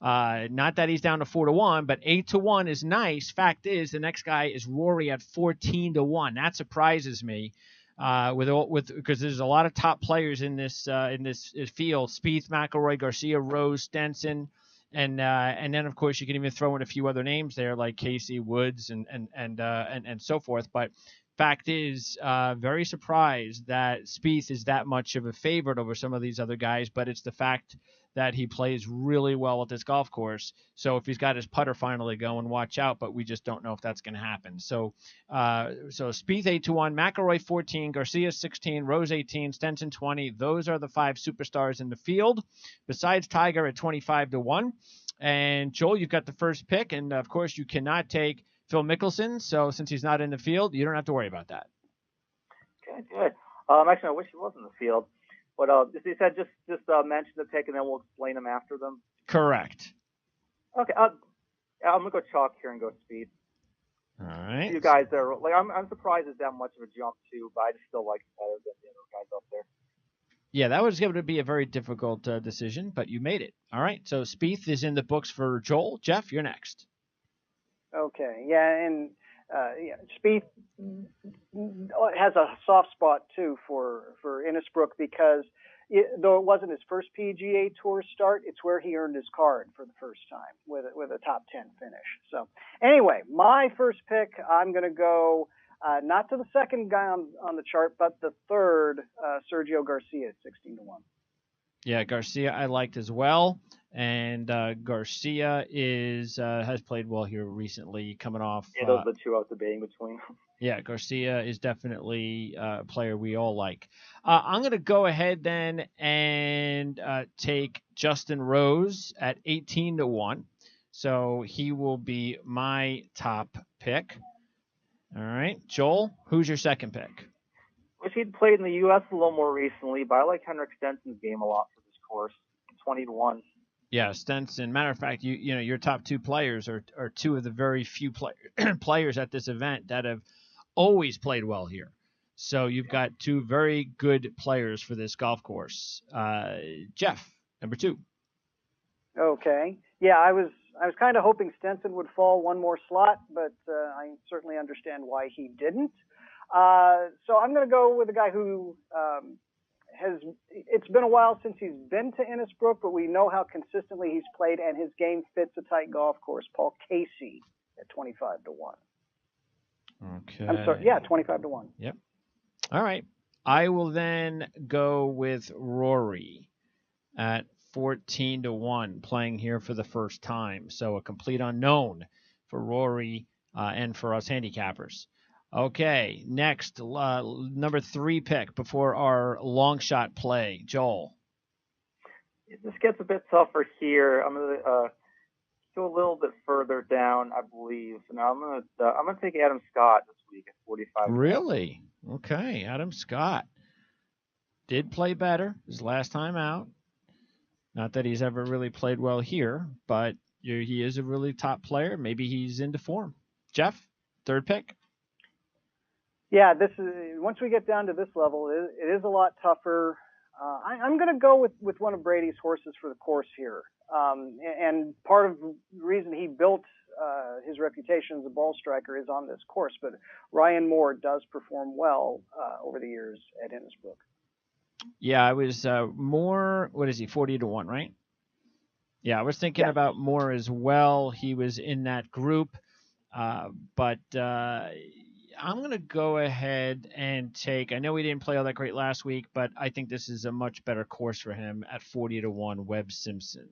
Not that he's down to 4-1, but 8-1 is nice. Fact is, the next guy is Rory at 14-1. That surprises me. Because there's a lot of top players in this field: Spieth, McIlroy, Garcia, Rose, Stenson. And then of course you can even throw in a few other names there like Casey, Woods, and so forth. But fact is, very surprised that Spieth is that much of a favorite over some of these other guys. But it's the fact that he plays really well at this golf course. So if he's got his putter finally going, watch out. But we just don't know if that's going to happen. So Spieth 8-1, McIlroy 14, Garcia 16, Rose 18, Stenson 20. Those are the 5 superstars in the field. Besides Tiger at 25-1. And Joel, you've got the first pick, and of course you cannot take Phil Mickelson. So since he's not in the field, you don't have to worry about that. Okay, good. Actually, I wish he was in the field. But he said just mention the pick, and then we'll explain them after them. Correct. Okay, I'm gonna go chalk here and go Spieth. All right. You guys are I'm surprised it's that much of a jump too, but I just still like it better than the other guys up there. Yeah, that was going to be a very difficult decision, but you made it. All right, so Spieth is in the books for Joel. Jeff, you're next. Okay, yeah, and Spieth has a soft spot too for Innisbrook because though it wasn't his first PGA Tour start, it's where he earned his card for the first time with a top 10 finish. So anyway, my first pick, I'm going to go not to the second guy on the chart, but the third, Sergio Garcia at 16-1. Yeah, Garcia I liked as well. And Garcia has played well here recently, coming off. Yeah, those are the two I was debating between. Yeah, Garcia is definitely a player we all like. I'm going to go ahead then and take Justin Rose at 18-1. So he will be my top pick. All right, Joel, who's your second pick? Wish he'd played in the U.S. a little more recently, but I like Henrik Stenson's game a lot for this course. 20-1. Yeah, Stenson. Matter of fact, you know your top two players are two of the very few players at this event that have always played well here. So you've got two very good players for this golf course. Jeff, number 2. Okay. Yeah, I was kind of hoping Stenson would fall one more slot, but I certainly understand why he didn't. So I'm going to go with a guy who it's been a while since he's been to Innisbrook, but we know how consistently he's played, and his game fits a tight golf course. Paul Casey at 25-1. Okay. I'm sorry. Yeah, 25-1. Yep. All right. I will then go with Rory at 14-1, playing here for the first time. So a complete unknown for Rory and for us handicappers. Okay, next, number 3 pick before our long shot play. Joel. This gets a bit tougher here. I'm going to go a little bit further down, I believe. Now I'm going to take Adam Scott this week at 45. Really? Okay, Adam Scott did play better his last time out. Not that he's ever really played well here, but he is a really top player. Maybe he's into form. Jeff, third pick. Yeah, this is once we get down to this level, it is a lot tougher. I'm going to go with one of Brady's horses for the course here, and part of the reason he built his reputation as a ball striker is on this course. But Ryan Moore does perform well over the years at Innisbrook. Yeah, I was Moore. What is he? 40-1, right? Yeah, I was thinking about Moore as well. He was in that group, but. I'm going to go ahead and take, I know he didn't play all that great last week, but I think this is a much better course for him at 40-1, Webb Simpson.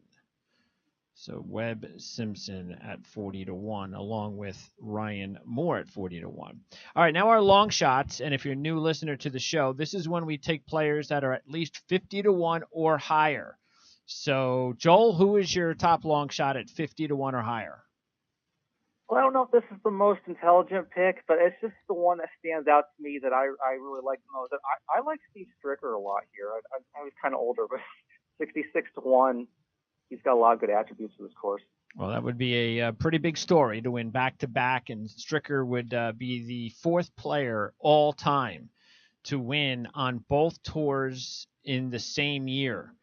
So Webb Simpson at 40-1, along with Ryan Moore at 40-1. All right, now our long shots, and if you're a new listener to the show, this is when we take players that are at least 50-1 or higher. So Joel, who is your top long shot at 50-1 or higher? Well, I don't know if this is the most intelligent pick, but it's just the one that stands out to me that I really like the most. I like Steve Stricker a lot here. I was kind of older, but 66-1, he's got a lot of good attributes to this course. Well, that would be a pretty big story to win back-to-back, and Stricker would be the 4th player all time to win on both tours in the same year.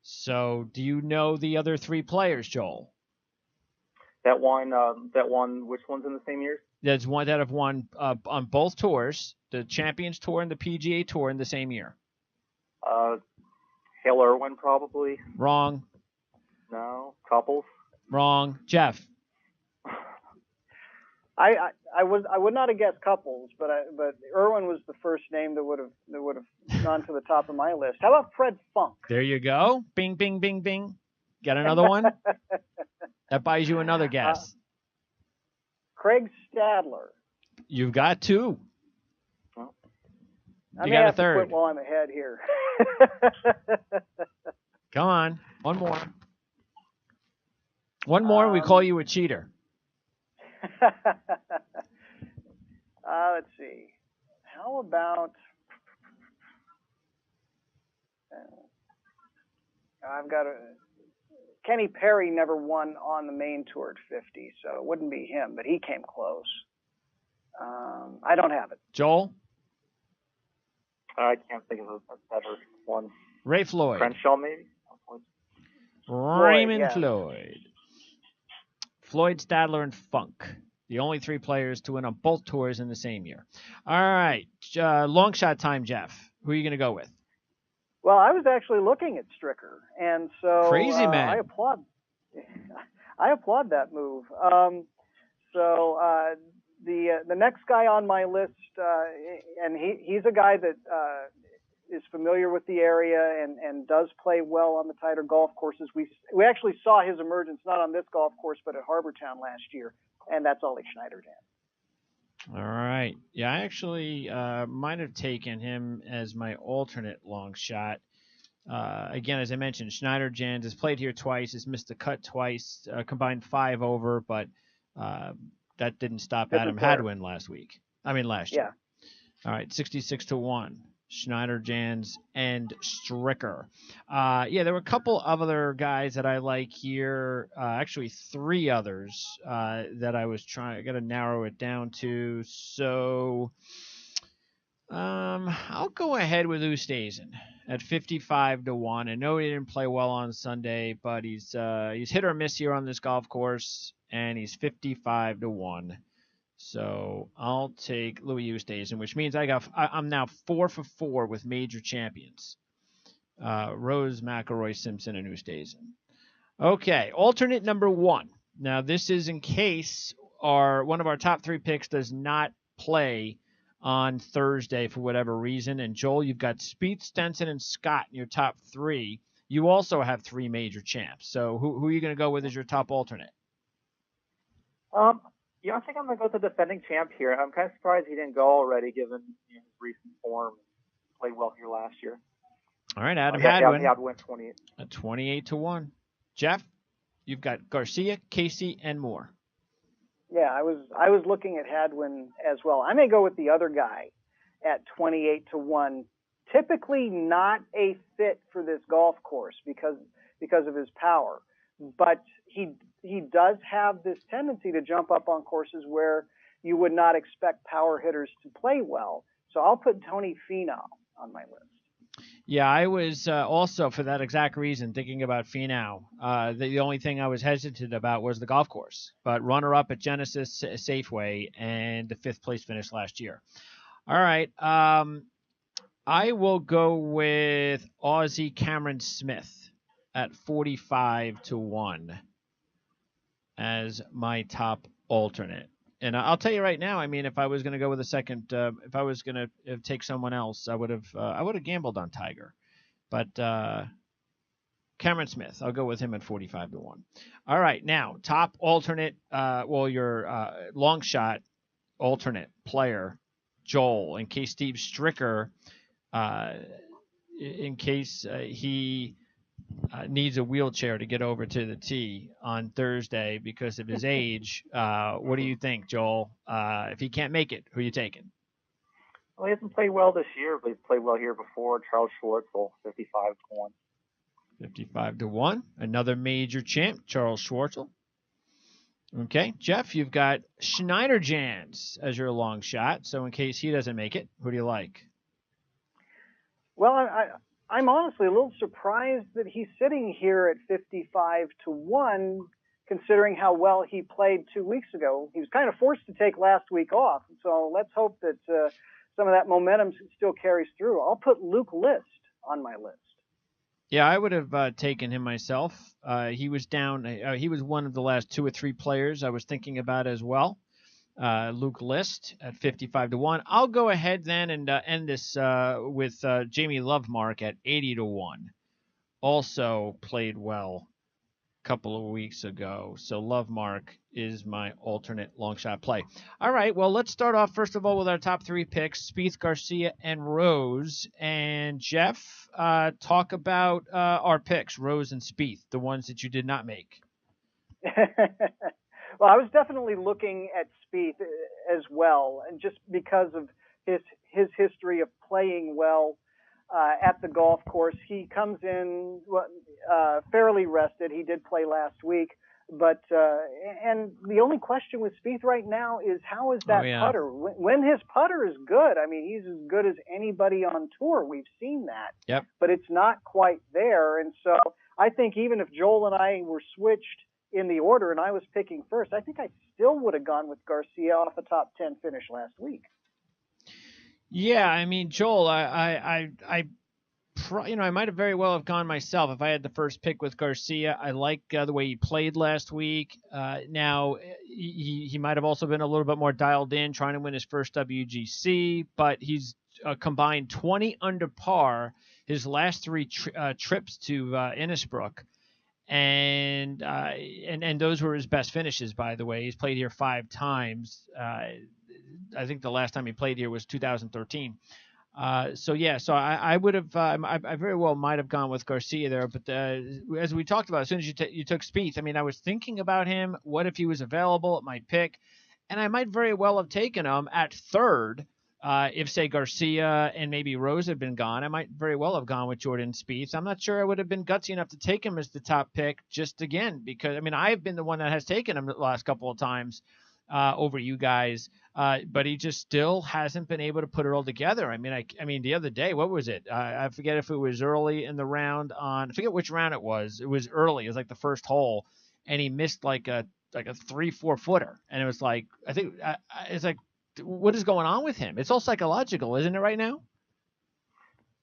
So do you know the other 3 players, Joel? That one, which one's in the same year? There's one that have won on both tours, the Champions Tour and the PGA Tour in the same year. Hale Irwin, probably. Wrong. No. Couples. Wrong. Jeff. I would not have guessed Couples, but Irwin was the first name that would have gone to the top of my list. How about Fred Funk? There you go. Bing, bing, bing, bing. Got another one? That buys you another guess. Craig Stadler. You've got 2. I You may got a have to third. quit while I'm ahead here. Come on. One more. One more, we call you a cheater. Let's see. How about... I've got Kenny Perry never won on the main tour at 50, so it wouldn't be him, but he came close. I don't have it. Joel? I can't think of a better one. Ray Floyd. Crenshaw, maybe? Raymond yeah. Floyd. Floyd, Stadler, and Funk. The only 3 players to win on both tours in the same year. All right, long shot time, Jeff. Who are you going to go with? Well, I was actually looking at Stricker, and so Crazy man. I applaud that move. The next guy on my list, and he's a guy that is familiar with the area and does play well on the tighter golf courses. We actually saw his emergence not on this golf course but at Harbortown last year, and that's Ollie Schneiderjan. All right. Yeah, I actually might have taken him as my alternate long shot. Again, as I mentioned, Schneiderjan has played here twice, has missed the cut twice, combined 5 over, but that didn't stop Adam Hadwin last year. Yeah. All right, 66-1. Schneiderjans and Stricker. There were a couple of other guys that I like here. Actually, 3 others that I was trying. I got to narrow it down to. So I'll go ahead with Oosthuizen at 55-1. I know he didn't play well on Sunday, but he's hit or miss here on this golf course, and he's 55-1. So I'll take Louis Oosthuizen, which means I'm now 4 for 4 with major champions. Rose, McIlroy, Simpson, and Oosthuizen. Okay, alternate number 1. Now this is in case one of our top 3 picks does not play on Thursday for whatever reason. And Joel, you've got Spieth, Stenson, and Scott in your top 3. You also have 3 major champs. So who are you going to go with as your top alternate? Yeah, I think I'm going to go with the defending champ here. I'm kind of surprised he didn't go already, given his recent form. Played well here last year. All right, Adam Hadwin. He had win 28. At 28-1. Jeff, you've got Garcia, Casey, and Moore. Yeah, I was looking at Hadwin as well. I may go with the other guy at 28-1. Typically not a fit for this golf course because of his power, but he does have this tendency to jump up on courses where you would not expect power hitters to play well. So I'll put Tony Finau on my list. Yeah, I was also, for that exact reason, thinking about Finau. The only thing I was hesitant about was the golf course, but runner-up at Genesis Safeway and the 5th place finish last year. All right, I will go with Aussie Cameron Smith at 45-1 as my top alternate. And I'll tell you right now, I mean, if I was going to go with a second, if I was going to take someone else, I would have gambled on Tiger. But Cameron Smith, I'll go with him at 45-1. All right, now top alternate, your long shot alternate player, Joel, in case Steve Stricker, in case he needs a wheelchair to get over to the tee on Thursday because of his age. What do you think, Joel? If he can't make it, who are you taking? Well, he hasn't played well this year, but he's played well here before. Charles Schwartzel, 55-1. 55-1. Another major champ, Charles Schwartzel. Okay, Jeff, you've got Schneiderjans as your long shot. So in case he doesn't make it, who do you like? Well, I'm honestly a little surprised that he's sitting here at 55-1, considering how well he played 2 weeks ago. He was kind of forced to take last week off, so let's hope that some of that momentum still carries through. I'll put Luke List on my list. Yeah, I would have taken him myself. He was down. He was one of the last 2 or 3 players I was thinking about as well. Luke List at 55-1. I'll go ahead then and end this with Jamie Lovemark at 80-1. Also played well a couple of weeks ago. So Lovemark is my alternate long shot play. All right, well, let's start off first of all with our top 3 picks, Spieth, Garcia, and Rose. And Jeff, talk about our picks, Rose and Spieth, the ones that you did not make. Well, I was definitely looking at Spieth as well, and just because of his history of playing well at the golf course. He comes in fairly rested. He did play last week, but and the only question with Spieth right now is how is that putter? When his putter is good, I mean, he's as good as anybody on tour. We've seen that. Yep. But it's not quite there, and so I think even if Joel and I were switched in the order and I was picking first, I think I still would have gone with Garcia off a top 10 finish last week. Yeah, I mean, Joel, I might have very well have gone myself if I had the first pick with Garcia. I like the way he played last week. Now, he might have also been a little bit more dialed in, trying to win his first WGC, but he's combined 20 under par his last three trips to Innisbrook. And those were his best finishes, by the way. He's played here 5 times. I think the last time he played here was 2013. So I would have, I very well might have gone with Garcia there, but as we talked about, as soon as you took Spieth, I mean, I was thinking about him. What if he was available at my pick? And I might very well have taken him at third. If, say, Garcia and maybe Rose had been gone, I might very well have gone with Jordan Spieth. I'm not sure I would have been gutsy enough to take him as the top pick just again, because, I mean, I've been the one that has taken him the last couple of times over you guys, but he just still hasn't been able to put it all together. I mean, the other day, what was it? I forget if it was early in the round I forget which round it was. It was early. It was like the first hole, and he missed like a 3-4 footer, and it was like, I think it's like, what is going on with him? It's all psychological, isn't it, right now?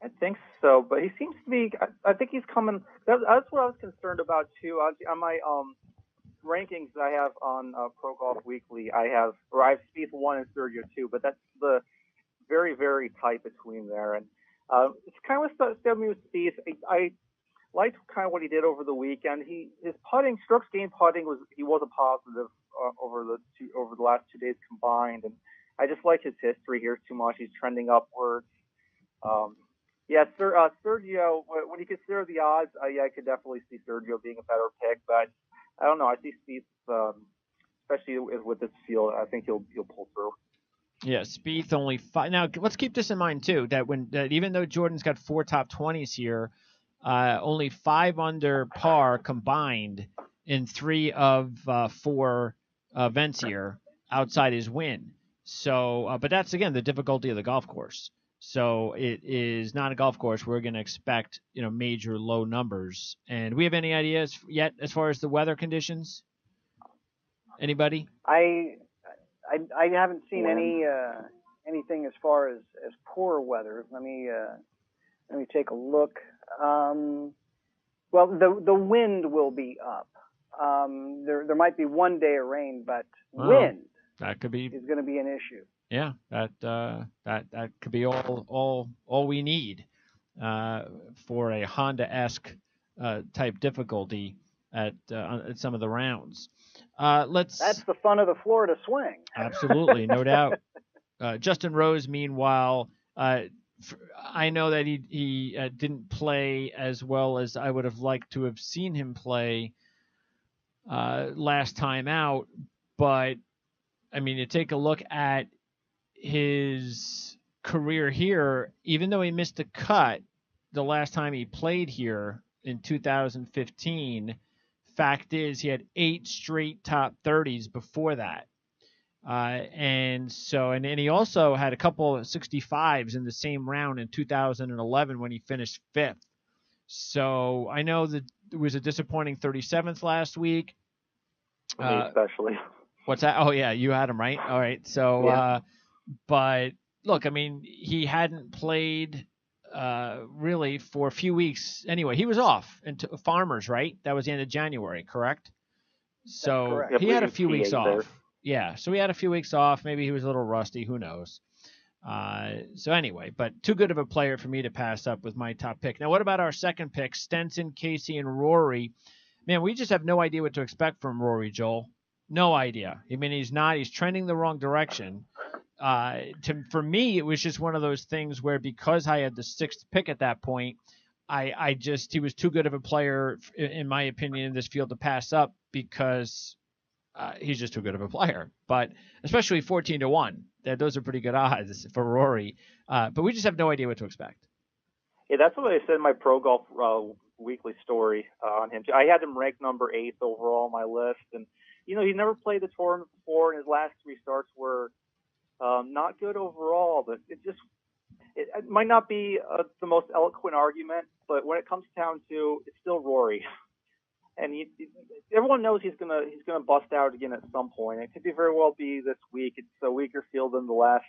I think so, but he seems to be. I think he's coming. That's what I was concerned about too. On my rankings that I have on Pro Golf Weekly, I have Spieth 1 and Sergio 2, but that's the very, very tight between there. And it's kind of what stuck me with Spieth. I liked kind of what he did over the weekend. His putting, strokes gained putting was a positive over the last 2 days combined, and I just like his history here too much. He's trending upwards. Sergio, when you consider the odds, I could definitely see Sergio being a better pick, but I don't know. I see Spieth, especially with this field, I think he'll pull through. Yeah, Spieth only 5. Now, let's keep this in mind, too, that even though Jordan's got 4 top 20s here, only 5 under par combined in 3 of 4 events here outside his win. So, but that's, again, the difficulty of the golf course. So it is not a golf course we're going to expect, major low numbers. And do we have any ideas yet as far as the weather conditions? Anybody? I haven't seen anything as far as poor weather. Let me take a look. Well, the wind will be up. There might be 1 day of rain, but wind that could be is going to be an issue. Yeah, that could be all we need for a Honda-esque type difficulty at some of the rounds. That's the fun of the Florida swing. Absolutely, no doubt. Justin Rose, meanwhile, I know that he didn't play as well as I would have liked to have seen him play last time out, but I mean, you take a look at his career here, even though he missed a cut the last time he played here in 2015, fact is he had 8 straight top 30s before that. And he also had a couple of 65s in the same round in 2011 when he finished 5th. So I know that it was a disappointing 37th last week. Me especially. What's that? Oh, yeah, you had him, right? All right. So, yeah. But look, I mean, he hadn't played really for a few weeks. Anyway, he was off into Farmers, right? That was the end of January, correct? So correct. He had a few weeks off. There. Yeah, so he had a few weeks off. Maybe he was a little rusty. Who knows? So anyway, but too good of a player for me to pass up with my top pick. Now, what about our second pick, Stenson, Casey, and Rory? Man, we just have no idea what to expect from Rory, Joel. No idea. I mean, he's trending the wrong direction. For me, it was just one of those things where because I had the 6th pick at that point, he was too good of a player, in my opinion, in this field to pass up because he's just too good of a player. But especially 14-1, those are pretty good odds for Rory. But we just have no idea what to expect. Yeah, that's what I said in my Pro Golf Weekly story on him. I had him ranked number 8th overall on my list, and he never played the tournament before, and his last 3 starts were not good overall. But it might not be the most eloquent argument, but when it comes down to, it's still Rory. and everyone knows he's gonna bust out again at some point. It could very well be this week. It's a weaker field than the last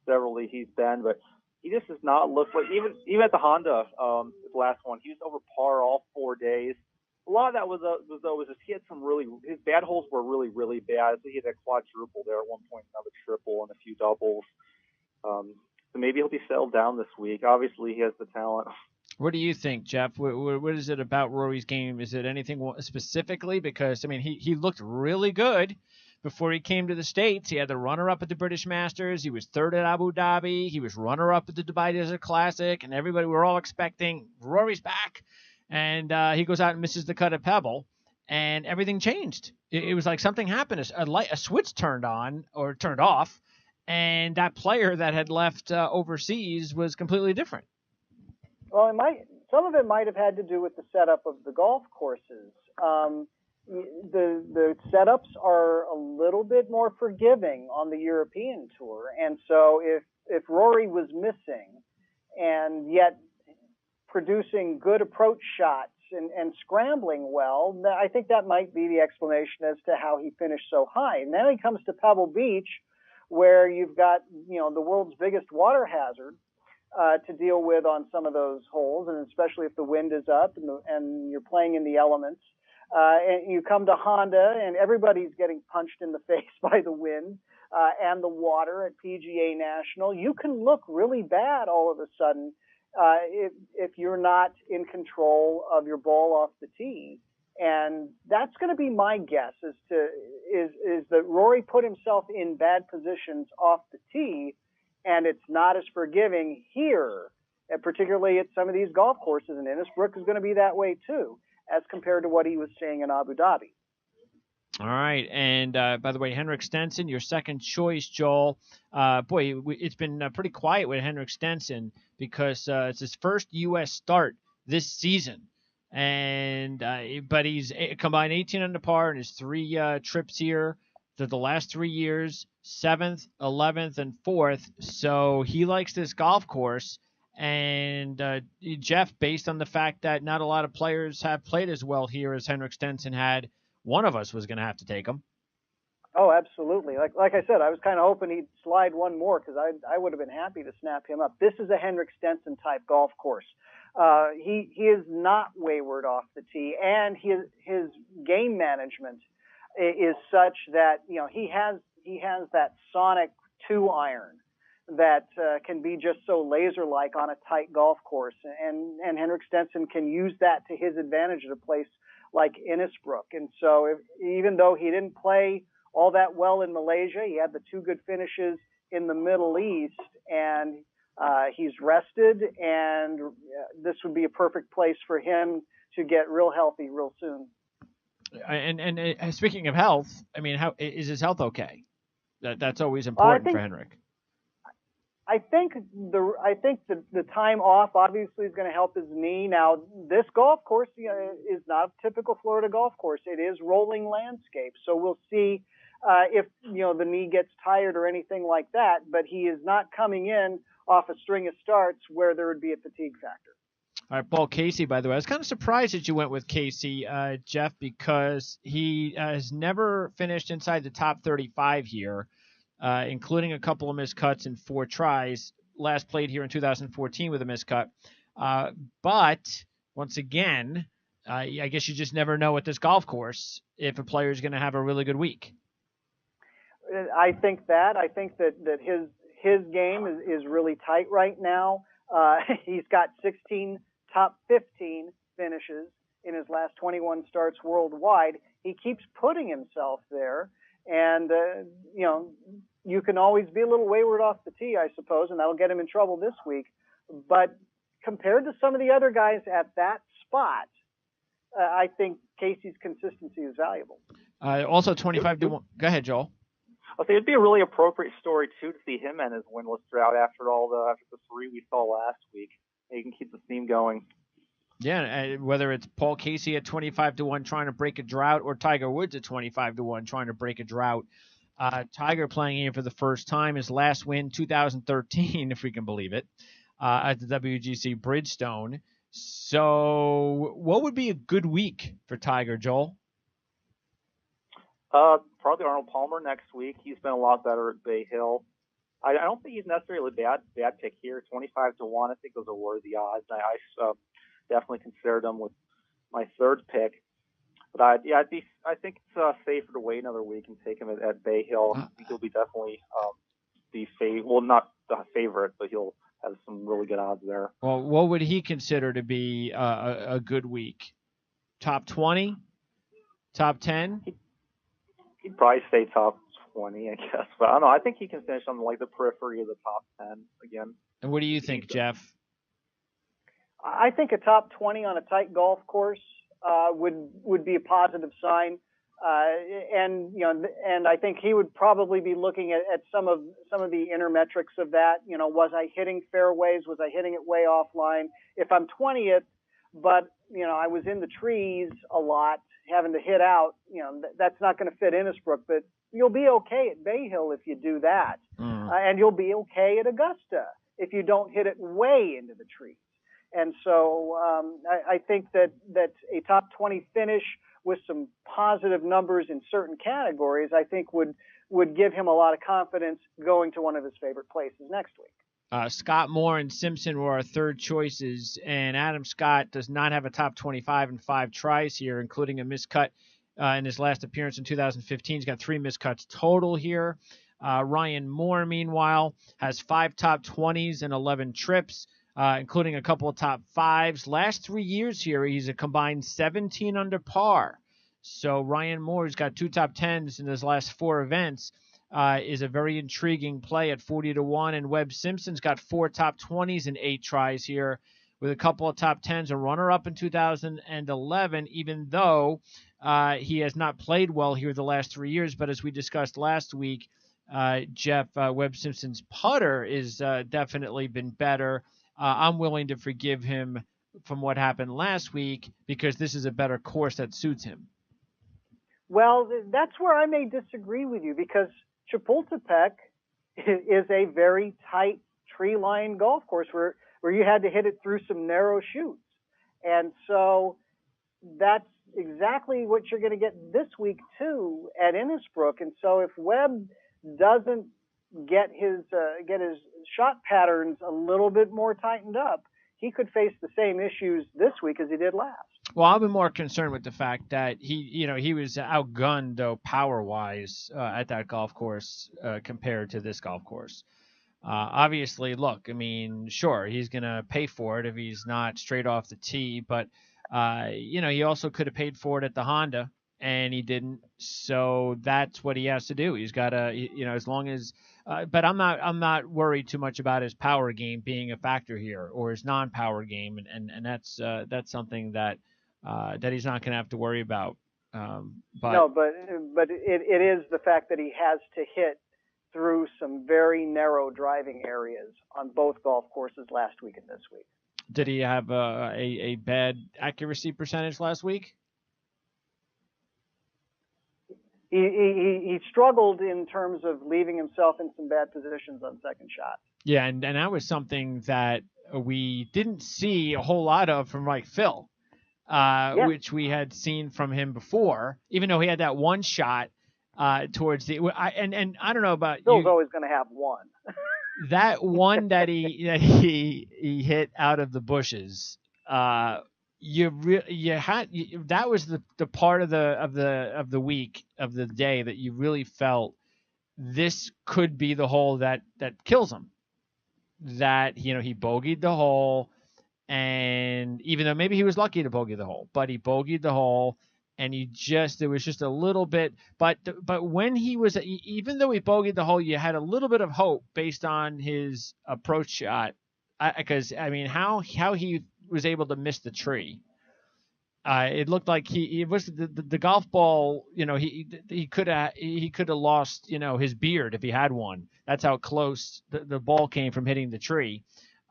several he's been, but he just does not look like even at the Honda, the last one, he was over par all 4 days. A lot of that was just he had his bad holes were really, really bad. So he had a quadruple there at one point, another triple, and a few doubles. So maybe he'll be settled down this week. Obviously, he has the talent. What do you think, Jeff? What is it about Rory's game? Is it anything specifically? Because, I mean, he looked really good before he came to the States. He had the runner-up at the British Masters. He was third at Abu Dhabi. He was runner-up at the Dubai Desert Classic. And everybody, we're all expecting Rory's back. And he goes out and misses the cut at Pebble. And everything changed. It was like something happened. A switch turned on or turned off. And that player that had left overseas was completely different. Well, some of it might have had to do with the setup of the golf courses. The setups are a little bit more forgiving on the European Tour, and so if Rory was missing, and yet producing good approach shots and scrambling well, I think that might be the explanation as to how he finished so high. And then he comes to Pebble Beach, where you've got the world's biggest water hazard to deal with on some of those holes, and especially if the wind is up and you're playing in the elements. And you come to Honda, and everybody's getting punched in the face by the wind and the water at PGA National. You can look really bad all of a sudden if you're not in control of your ball off the tee. And that's going to be my guess is that Rory put himself in bad positions off the tee, and it's not as forgiving here, and particularly at some of these golf courses. And Innisbrook is going to be that way too, as compared to what he was seeing in Abu Dhabi. All right, and by the way, Henrik Stenson, your second choice, Joel. It's been pretty quiet with Henrik Stenson because it's his first U.S. start this season. But he's combined 18 under par in his 3 trips here to the last 3 years, 7th, 11th, and 4th. So he likes this golf course. And Jeff, based on the fact that not a lot of players have played as well here as Henrik Stenson had, one of us was going to have to take him. Oh, absolutely. Like I said, I was kind of hoping he'd slide one more because I would have been happy to snap him up. This is a Henrik Stenson type golf course. He is not wayward off the tee, and his game management is such that he has that sonic 2-iron that can be just so laser-like on a tight golf course, and Henrik Stenson can use that to his advantage at a place like Innisbrook. And so even though he didn't play all that well in Malaysia, he had the 2 good finishes in the Middle East, and he's rested, and this would be a perfect place for him to get real healthy real soon. And speaking of health, I mean, how is his health okay? That's always important for Henrik. I think the time off obviously is going to help his knee. Now, this golf course is not a typical Florida golf course. It is rolling landscape, so we'll see if the knee gets tired or anything like that. But he is not coming in off a string of starts where there would be a fatigue factor. All right, Paul Casey, by the way. I was kind of surprised that you went with Casey, Jeff, because he has never finished inside the top 35 here, including a couple of missed cuts and 4 tries. Last played here in 2014 with a missed cut. But, once again, I guess you just never know at this golf course if a player is going to have a really good week. I think that his game is really tight right now. He's got 16 top 15 finishes in his last 21 starts worldwide. He keeps putting himself there, and you can always be a little wayward off the tee, I suppose, and that'll get him in trouble this week. But compared to some of the other guys at that spot, I think Casey's consistency is valuable. Also 25-1. Go ahead, Joel. I think it'd be a really appropriate story too to see him and his winless drought after the 3 we saw last week. He can keep the theme going. Yeah, whether it's Paul Casey at 25-1 trying to break a drought, or Tiger Woods at 25-1 trying to break a drought. Tiger playing here for the first time. His last win, 2013, if we can believe it, at the WGC Bridgestone. So what would be a good week for Tiger, Joel? Probably Arnold Palmer next week. He's been a lot better at Bay Hill. I don't think he's necessarily a bad pick here. 25-1. I think those are worthy odds. I definitely considered him with my third pick. But I think it's safer to wait another week and take him at Bay Hill. I think he'll be definitely not the favorite, but he'll have some really good odds there. Well, what would he consider to be a good week? Top 20? Top 10? He'd probably stay top 20, I guess. But I don't know. I think he can finish on like the periphery of the top 10 again. And what do you think, Jeff? I think a top 20 on a tight golf course would be a positive sign. And I think he would probably be looking at some of the inner metrics of that. Was I hitting fairways? Was I hitting it way offline? If I'm 20th, but I was in the trees a lot, having to hit out, that's not going to fit Innisbrook, but you'll be okay at Bay Hill if you do that. And you'll be okay at Augusta if you don't hit it way into the trees. And so I think that a top 20 finish with some positive numbers in certain categories, I think would give him a lot of confidence going to one of his favorite places next week. Scott Moore and Simpson were our third choices, and Adam Scott does not have a top 25 and 5 tries here, including a miscut in his last appearance in 2015. He's got 3 miscuts total here. Ryan Moore, meanwhile, has 5 top 20s and 11 trips, including a couple of top 5s. Last 3 years here, he's a combined 17 under par. So Ryan Moore, who's got 2 top 10s in his last 4 events, is a very intriguing play at 40-1. And Webb Simpson's got 4 top 20s and 8 tries here with a couple of top 10s, a runner-up in 2011, even though he has not played well here the last 3 years. But as we discussed last week, Jeff, Webb Simpson's putter is definitely been better. I'm willing to forgive him from what happened last week because this is a better course that suits him. Well, that's where I may disagree with you because Chapultepec is a very tight tree-lined golf course where you had to hit it through some narrow chutes. And so that's exactly what you're going to get this week, too, at Innisbrook. And so if Webb doesn't get his shot patterns a little bit more tightened up, he could face the same issues this week as he did last. Well, I'll be more concerned with the fact that he was outgunned though power-wise at that golf course compared to this golf course. Obviously, look, I mean, sure, he's going to pay for it if he's not straight off the tee, but he also could have paid for it at the Honda, and he didn't. So that's what he has to do. He's got to, as long as. But I'm not worried too much about his power game being a factor here, or his non-power game, and that's something that he's not going to have to worry about. But it is the fact that he has to hit through some very narrow driving areas on both golf courses last week and this week. Did he have a bad accuracy percentage last week? He struggled in terms of leaving himself in some bad positions on second shots. Yeah, and that was something that we didn't see a whole lot of from Mike Phil, which we had seen from him before, even though he had that one shot towards the and I don't know about Phil's you. Always going to have one. That one that he hit out of the bushes. That was the part of the week of the day that you really felt this could be the hole that kills him. That he bogeyed the hole, and even though maybe he was lucky to bogey the hole, but he bogeyed the hole, and there was just a little bit. But when he was, even though he bogeyed the hole, you had a little bit of hope based on his approach shot, because how he was able to miss the tree. It looked like he was the golf ball. He could have lost his beard if he had one. That's how close the ball came from hitting the tree.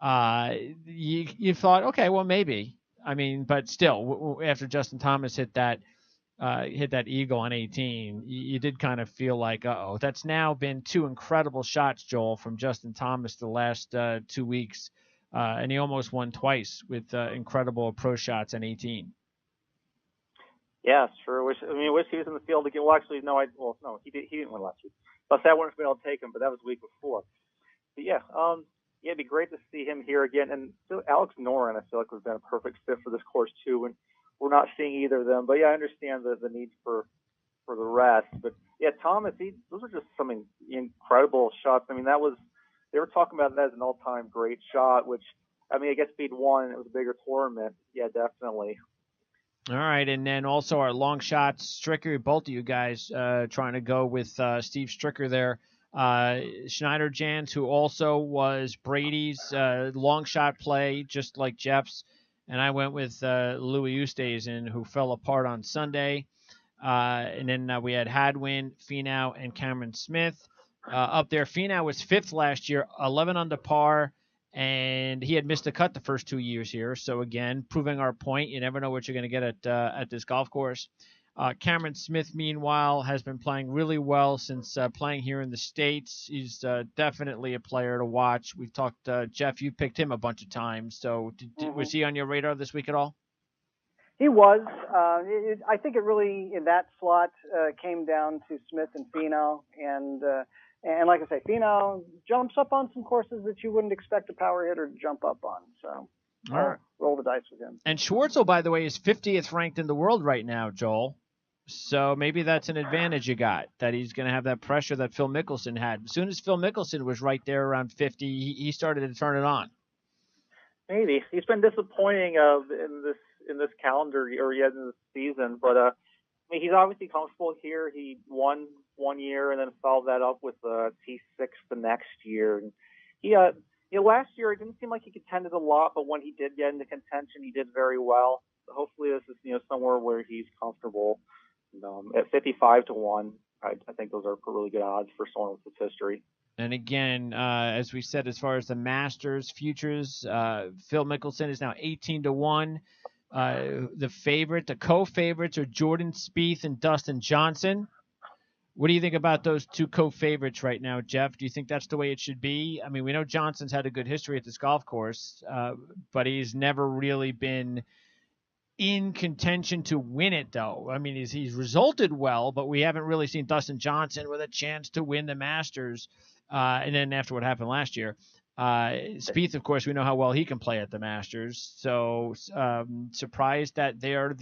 You thought, okay, well maybe. But still, after Justin Thomas hit that eagle on 18, you did kind of feel like, that's now been 2 incredible shots, Joel, from Justin Thomas the last 2 weeks. and he almost won twice with incredible approach shots on 18. Yeah, sure. Wish he was in the field again. Well, actually, no. He didn't win last week. Plus, I wouldn't have been able to take him, but that was the week before. But yeah, it'd be great to see him here again. And so Alex Noren, I feel like, would have been a perfect fit for this course too. And we're not seeing either of them. But yeah, I understand the need for the rest. But yeah, Thomas, those are just some incredible shots. I mean, they were talking about that as an all-time great shot, which, I mean, I guess if he'd won, it was a bigger tournament. Yeah, definitely. All right, and then also our long shots, Stricker, both of you guys trying to go with Steve Stricker there. Schneider Jans, who also was Brady's long shot play, just like Jeff's. And I went with Louis Oosthuizen, who fell apart on Sunday. And then we had Hadwin, Finau, and Cameron Smith up there. Finau was fifth last year, 11 under par, and he had missed a cut the first 2 years here. So again, proving our point, you never know what you're going to get at this golf course. Cameron Smith, meanwhile, has been playing really well since playing here in the States. He's definitely a player to watch. We've talked, Jeff, you picked him a bunch of times. So was he on your radar this week at all? He was. I think it really, in that slot, came down to Smith and Finau. And like I say, Finau jumps up on some courses that you wouldn't expect a power hitter to jump up on. So all right, roll the dice with him. And Schwartzel, by the way, is 50th ranked in the world right now, Joel. So maybe that's an advantage you got, that he's going to have that pressure that Phil Mickelson had. As soon as Phil Mickelson was right there around 50, he started to turn it on. Maybe. He's been disappointing in this calendar or yet in this season, but I mean, he's obviously comfortable here. He won 1 year and then followed that up with T6 the next year. And he, last year it didn't seem like he contended a lot, but when he did get into contention, he did very well. So hopefully, this is somewhere where he's comfortable. And, at 55-1, I think those are really good odds for someone with this history. And again, as we said, as far as the Masters futures, Phil Mickelson is now 18-1. The co-favorites are Jordan Spieth and Dustin Johnson. What do you think about those two co-favorites right now, Jeff? Do you think that's the way it should be? I mean, we know Johnson's had a good history at this golf course, but he's never really been in contention to win it, though. I mean, he's resulted well, but we haven't really seen Dustin Johnson with a chance to win the Masters. And then after what happened last year, Spieth, of course, we know how well he can play at the Masters. So surprised that they're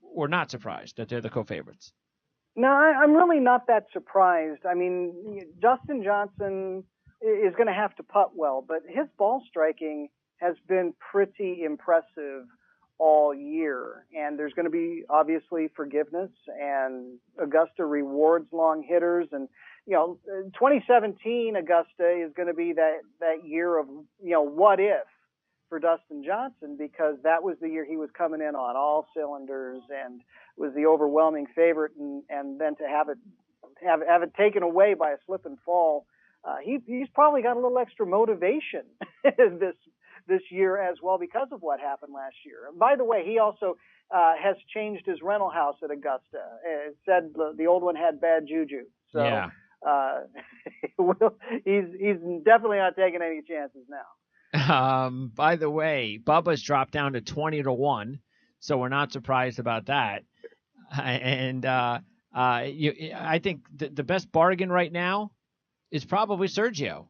or not surprised that they're the co-favorites. No, I'm really not that surprised. I mean, Dustin Johnson is going to have to putt well, but his ball striking has been pretty impressive all year. And there's going to be obviously forgiveness, and Augusta rewards long hitters. And 2017 Augusta is going to be that year of what if for Dustin Johnson, because that was the year he was coming in on all cylinders and was the overwhelming favorite, and then to have it taken away by a slip and fall, he's probably got a little extra motivation this year as well because of what happened last year. And by the way, he also has changed his rental house at Augusta. It said the old one had bad juju. So yeah. He's definitely not taking any chances now. By the way, Bubba's dropped down to 20-1, so we're not surprised about that. And I think the best bargain right now is probably Sergio.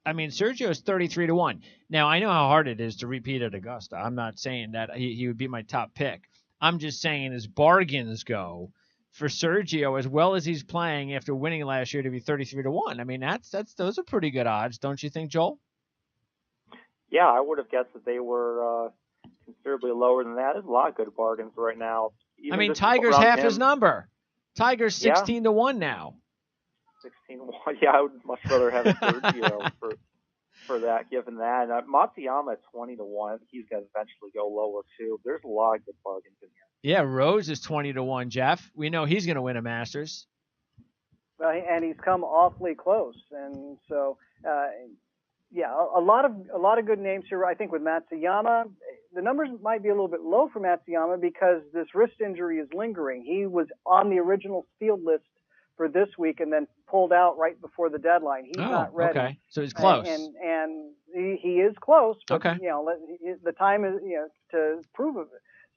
I mean, Sergio is 33-1. Now, I know how hard it is to repeat at Augusta. I'm not saying that he would be my top pick. I'm just saying as bargains go, for Sergio, as well as he's playing after winning last year, to be 33-1. I mean, those are pretty good odds, don't you think, Joel? Yeah, I would have guessed that they were considerably lower than that. There's a lot of good bargains right now. I mean, Tiger's half his number. Tiger's 16-1 now. 16-1. Yeah, I would much rather have Sergio for that, given that. Matsuyama at 20-1. He's going to eventually go lower too. There's a lot of good bargains in here. Yeah, Rose is 20-1. Jeff, we know he's going to win a Masters. Well, and he's come awfully close, and so a lot of good names here. I think with Matsuyama, the numbers might be a little bit low for Matsuyama because this wrist injury is lingering. He was on the original field list for this week and then pulled out right before the deadline. He's not ready. Okay. So he's close. And he is close. But, okay. The time is, to prove it.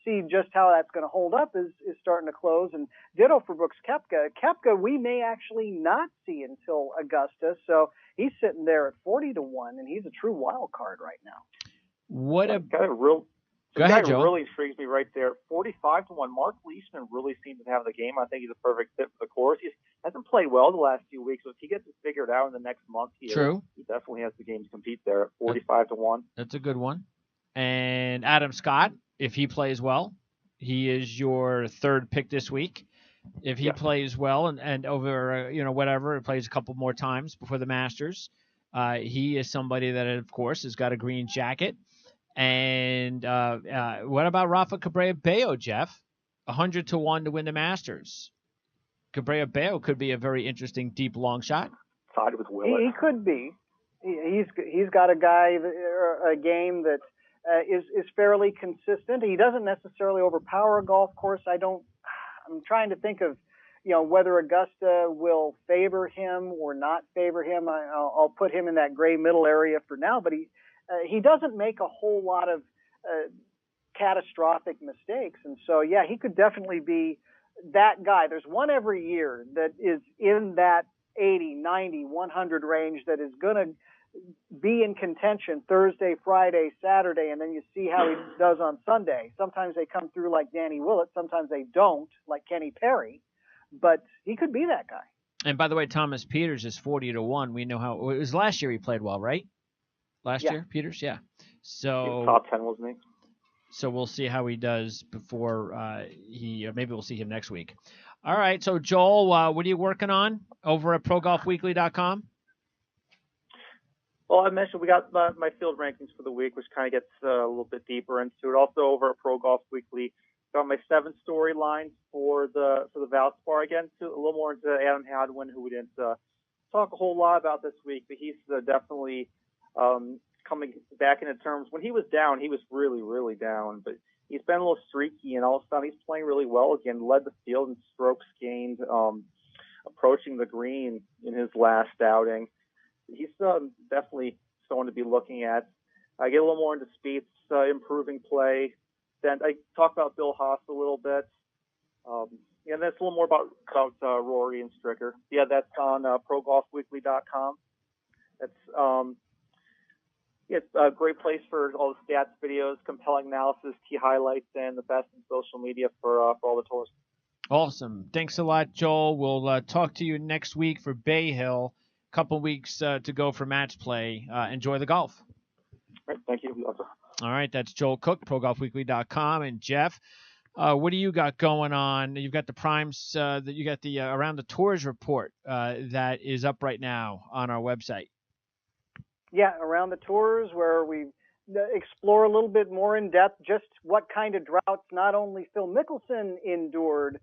See just how that's going to hold up is starting to close. And ditto for Brooks Koepka. Koepka, we may actually not see until Augusta. So he's sitting there at 40-1, and he's a true wild card right now. What a Go ahead, guy Joe. really intrigues me right there. 45-1. Mark Leishman really seems to have the game. I think he's a perfect fit for the course. He hasn't played well the last few weeks, so if he gets it figured out in the next month here, True. he definitely has the game to compete there at 45-1. That's a good one. And Adam Scott, if he plays well, he is your third pick this week. If he plays well and over, whatever, plays a couple more times before the Masters, he is somebody that, of course, has got a green jacket. And what about Rafa Cabrera-Bello, Jeff? 100-1 to win the Masters. Cabrera-Bello could be a very interesting deep long shot. Side with Willett. He could be. He's got a game that is fairly consistent. He doesn't necessarily overpower a golf course. I'm trying to think of, whether Augusta will favor him or not favor him. I'll put him in that gray middle area for now, but he doesn't make a whole lot of catastrophic mistakes. And so, he could definitely be that guy. There's one every year that is in that 80, 90, 100 range that is going to be in contention Thursday, Friday, Saturday, and then you see how he does on Sunday. Sometimes they come through like Danny Willett. Sometimes they don't, like Kenny Perry. But he could be that guy. And by the way, Thomas Peters is 40-1. We know how it was last year. He played well, right? Last year, Peters, So top 10, wasn't he? So we'll see how he does before maybe we'll see him next week. All right. So Joel, what are you working on over at ProGolfWeekly.com? Well, I mentioned we got my field rankings for the week, which kind of gets a little bit deeper into it. Also over at Pro Golf Weekly, got my 7 storylines for the Valspar. Again, a little more into Adam Hadwin, who we didn't talk a whole lot about this week, but he's definitely coming back into terms. When he was down, he was really, really down, but he's been a little streaky, and all of a sudden he's playing really well again, led the field in strokes gained, approaching the green in his last outing. He's definitely someone to be looking at. I get a little more into Spieth's improving play. Then I talk about Bill Haas a little bit. And that's a little more about Rory and Stricker. Yeah, that's on ProGolfWeekly.com. It's a great place for all the stats, videos, compelling analysis, key highlights, and the best in social media for all the tours. Awesome. Thanks a lot, Joel. We'll talk to you next week for Bay Hill. Couple weeks to go for match play. Enjoy the golf. All right, thank you. All right, that's Joel Cook, ProGolfWeekly.com, and Jeff. What do you got going on? You've got the primes. You got the Around the Tours report that is up right now on our website. Yeah, Around the Tours, where we explore a little bit more in depth just what kind of droughts not only Phil Mickelson endured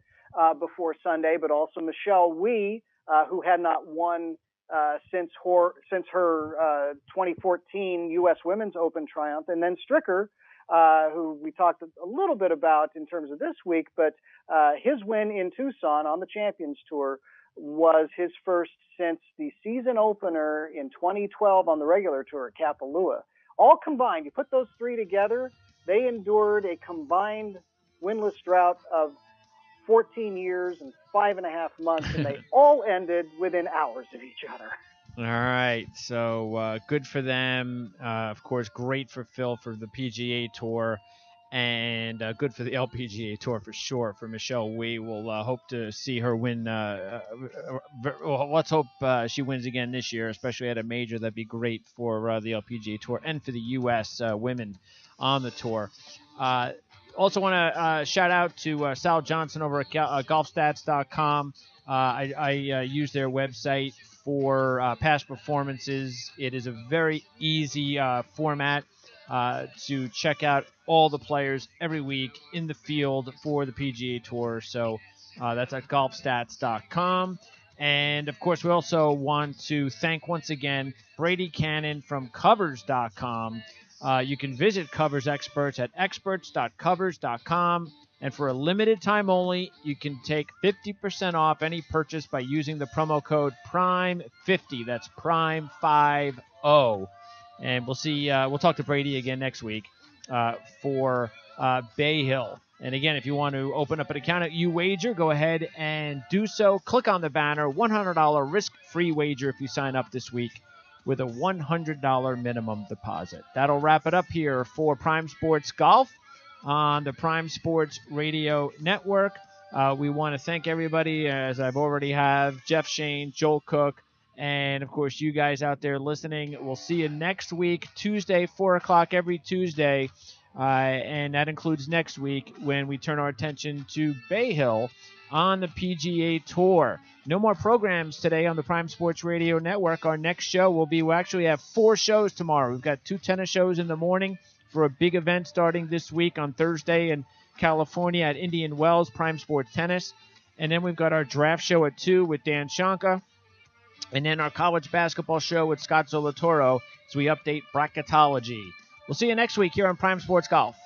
before Sunday, but also Michelle Wie, who had not won since her 2014 U.S. Women's Open triumph, and then Stricker, who we talked a little bit about in terms of this week, but his win in Tucson on the Champions Tour was his first since the season opener in 2012 on the regular tour at Kapalua. All combined, you put those three together, they endured a combined winless drought of 14 years and 5.5 months, and they all ended within hours of each other. All right, so good for them. Of course, great for Phil for the PGA Tour, and good for the LPGA Tour for sure. For Michelle Wie, we'll hope to see her win. Let's hope she wins again this year, especially at a major. That'd be great for the LPGA Tour and for the U.S. Women on the tour. Also want to shout out to Sal Johnson over at golfstats.com. I use their website for past performances. It is a very easy format to check out all the players every week in the field for the PGA Tour. So that's at golfstats.com. And, of course, we also want to thank once again Brady Cannon from covers.com. You can visit Covers Experts at experts.covers.com. And for a limited time only, you can take 50% off any purchase by using the promo code PRIME50. That's PRIME50. And we'll talk to Brady again next week for Bay Hill. And again, if you want to open up an account at UWager, go ahead and do so. Click on the banner, $100 risk-free wager if you sign up this week with a $100 minimum deposit. That'll wrap it up here for Prime Sports Golf on the Prime Sports Radio Network. We want to thank everybody, as I've already have, Jeff Shane, Joel Cook, and, of course, you guys out there listening. We'll see you next week, Tuesday, 4 o'clock every Tuesday. And that includes next week when we turn our attention to Bay Hill on the PGA Tour. No more programs today on the Prime Sports Radio Network. Our next show we'll actually have 4 shows tomorrow. We've got 2 tennis shows in the morning for a big event starting this week on Thursday in California at Indian Wells, Prime Sports Tennis. And then we've got our draft show at 2 with Dan Shanka. And then our college basketball show with Scott Zolatoro as we update bracketology. We'll see you next week here on Prime Sports Golf.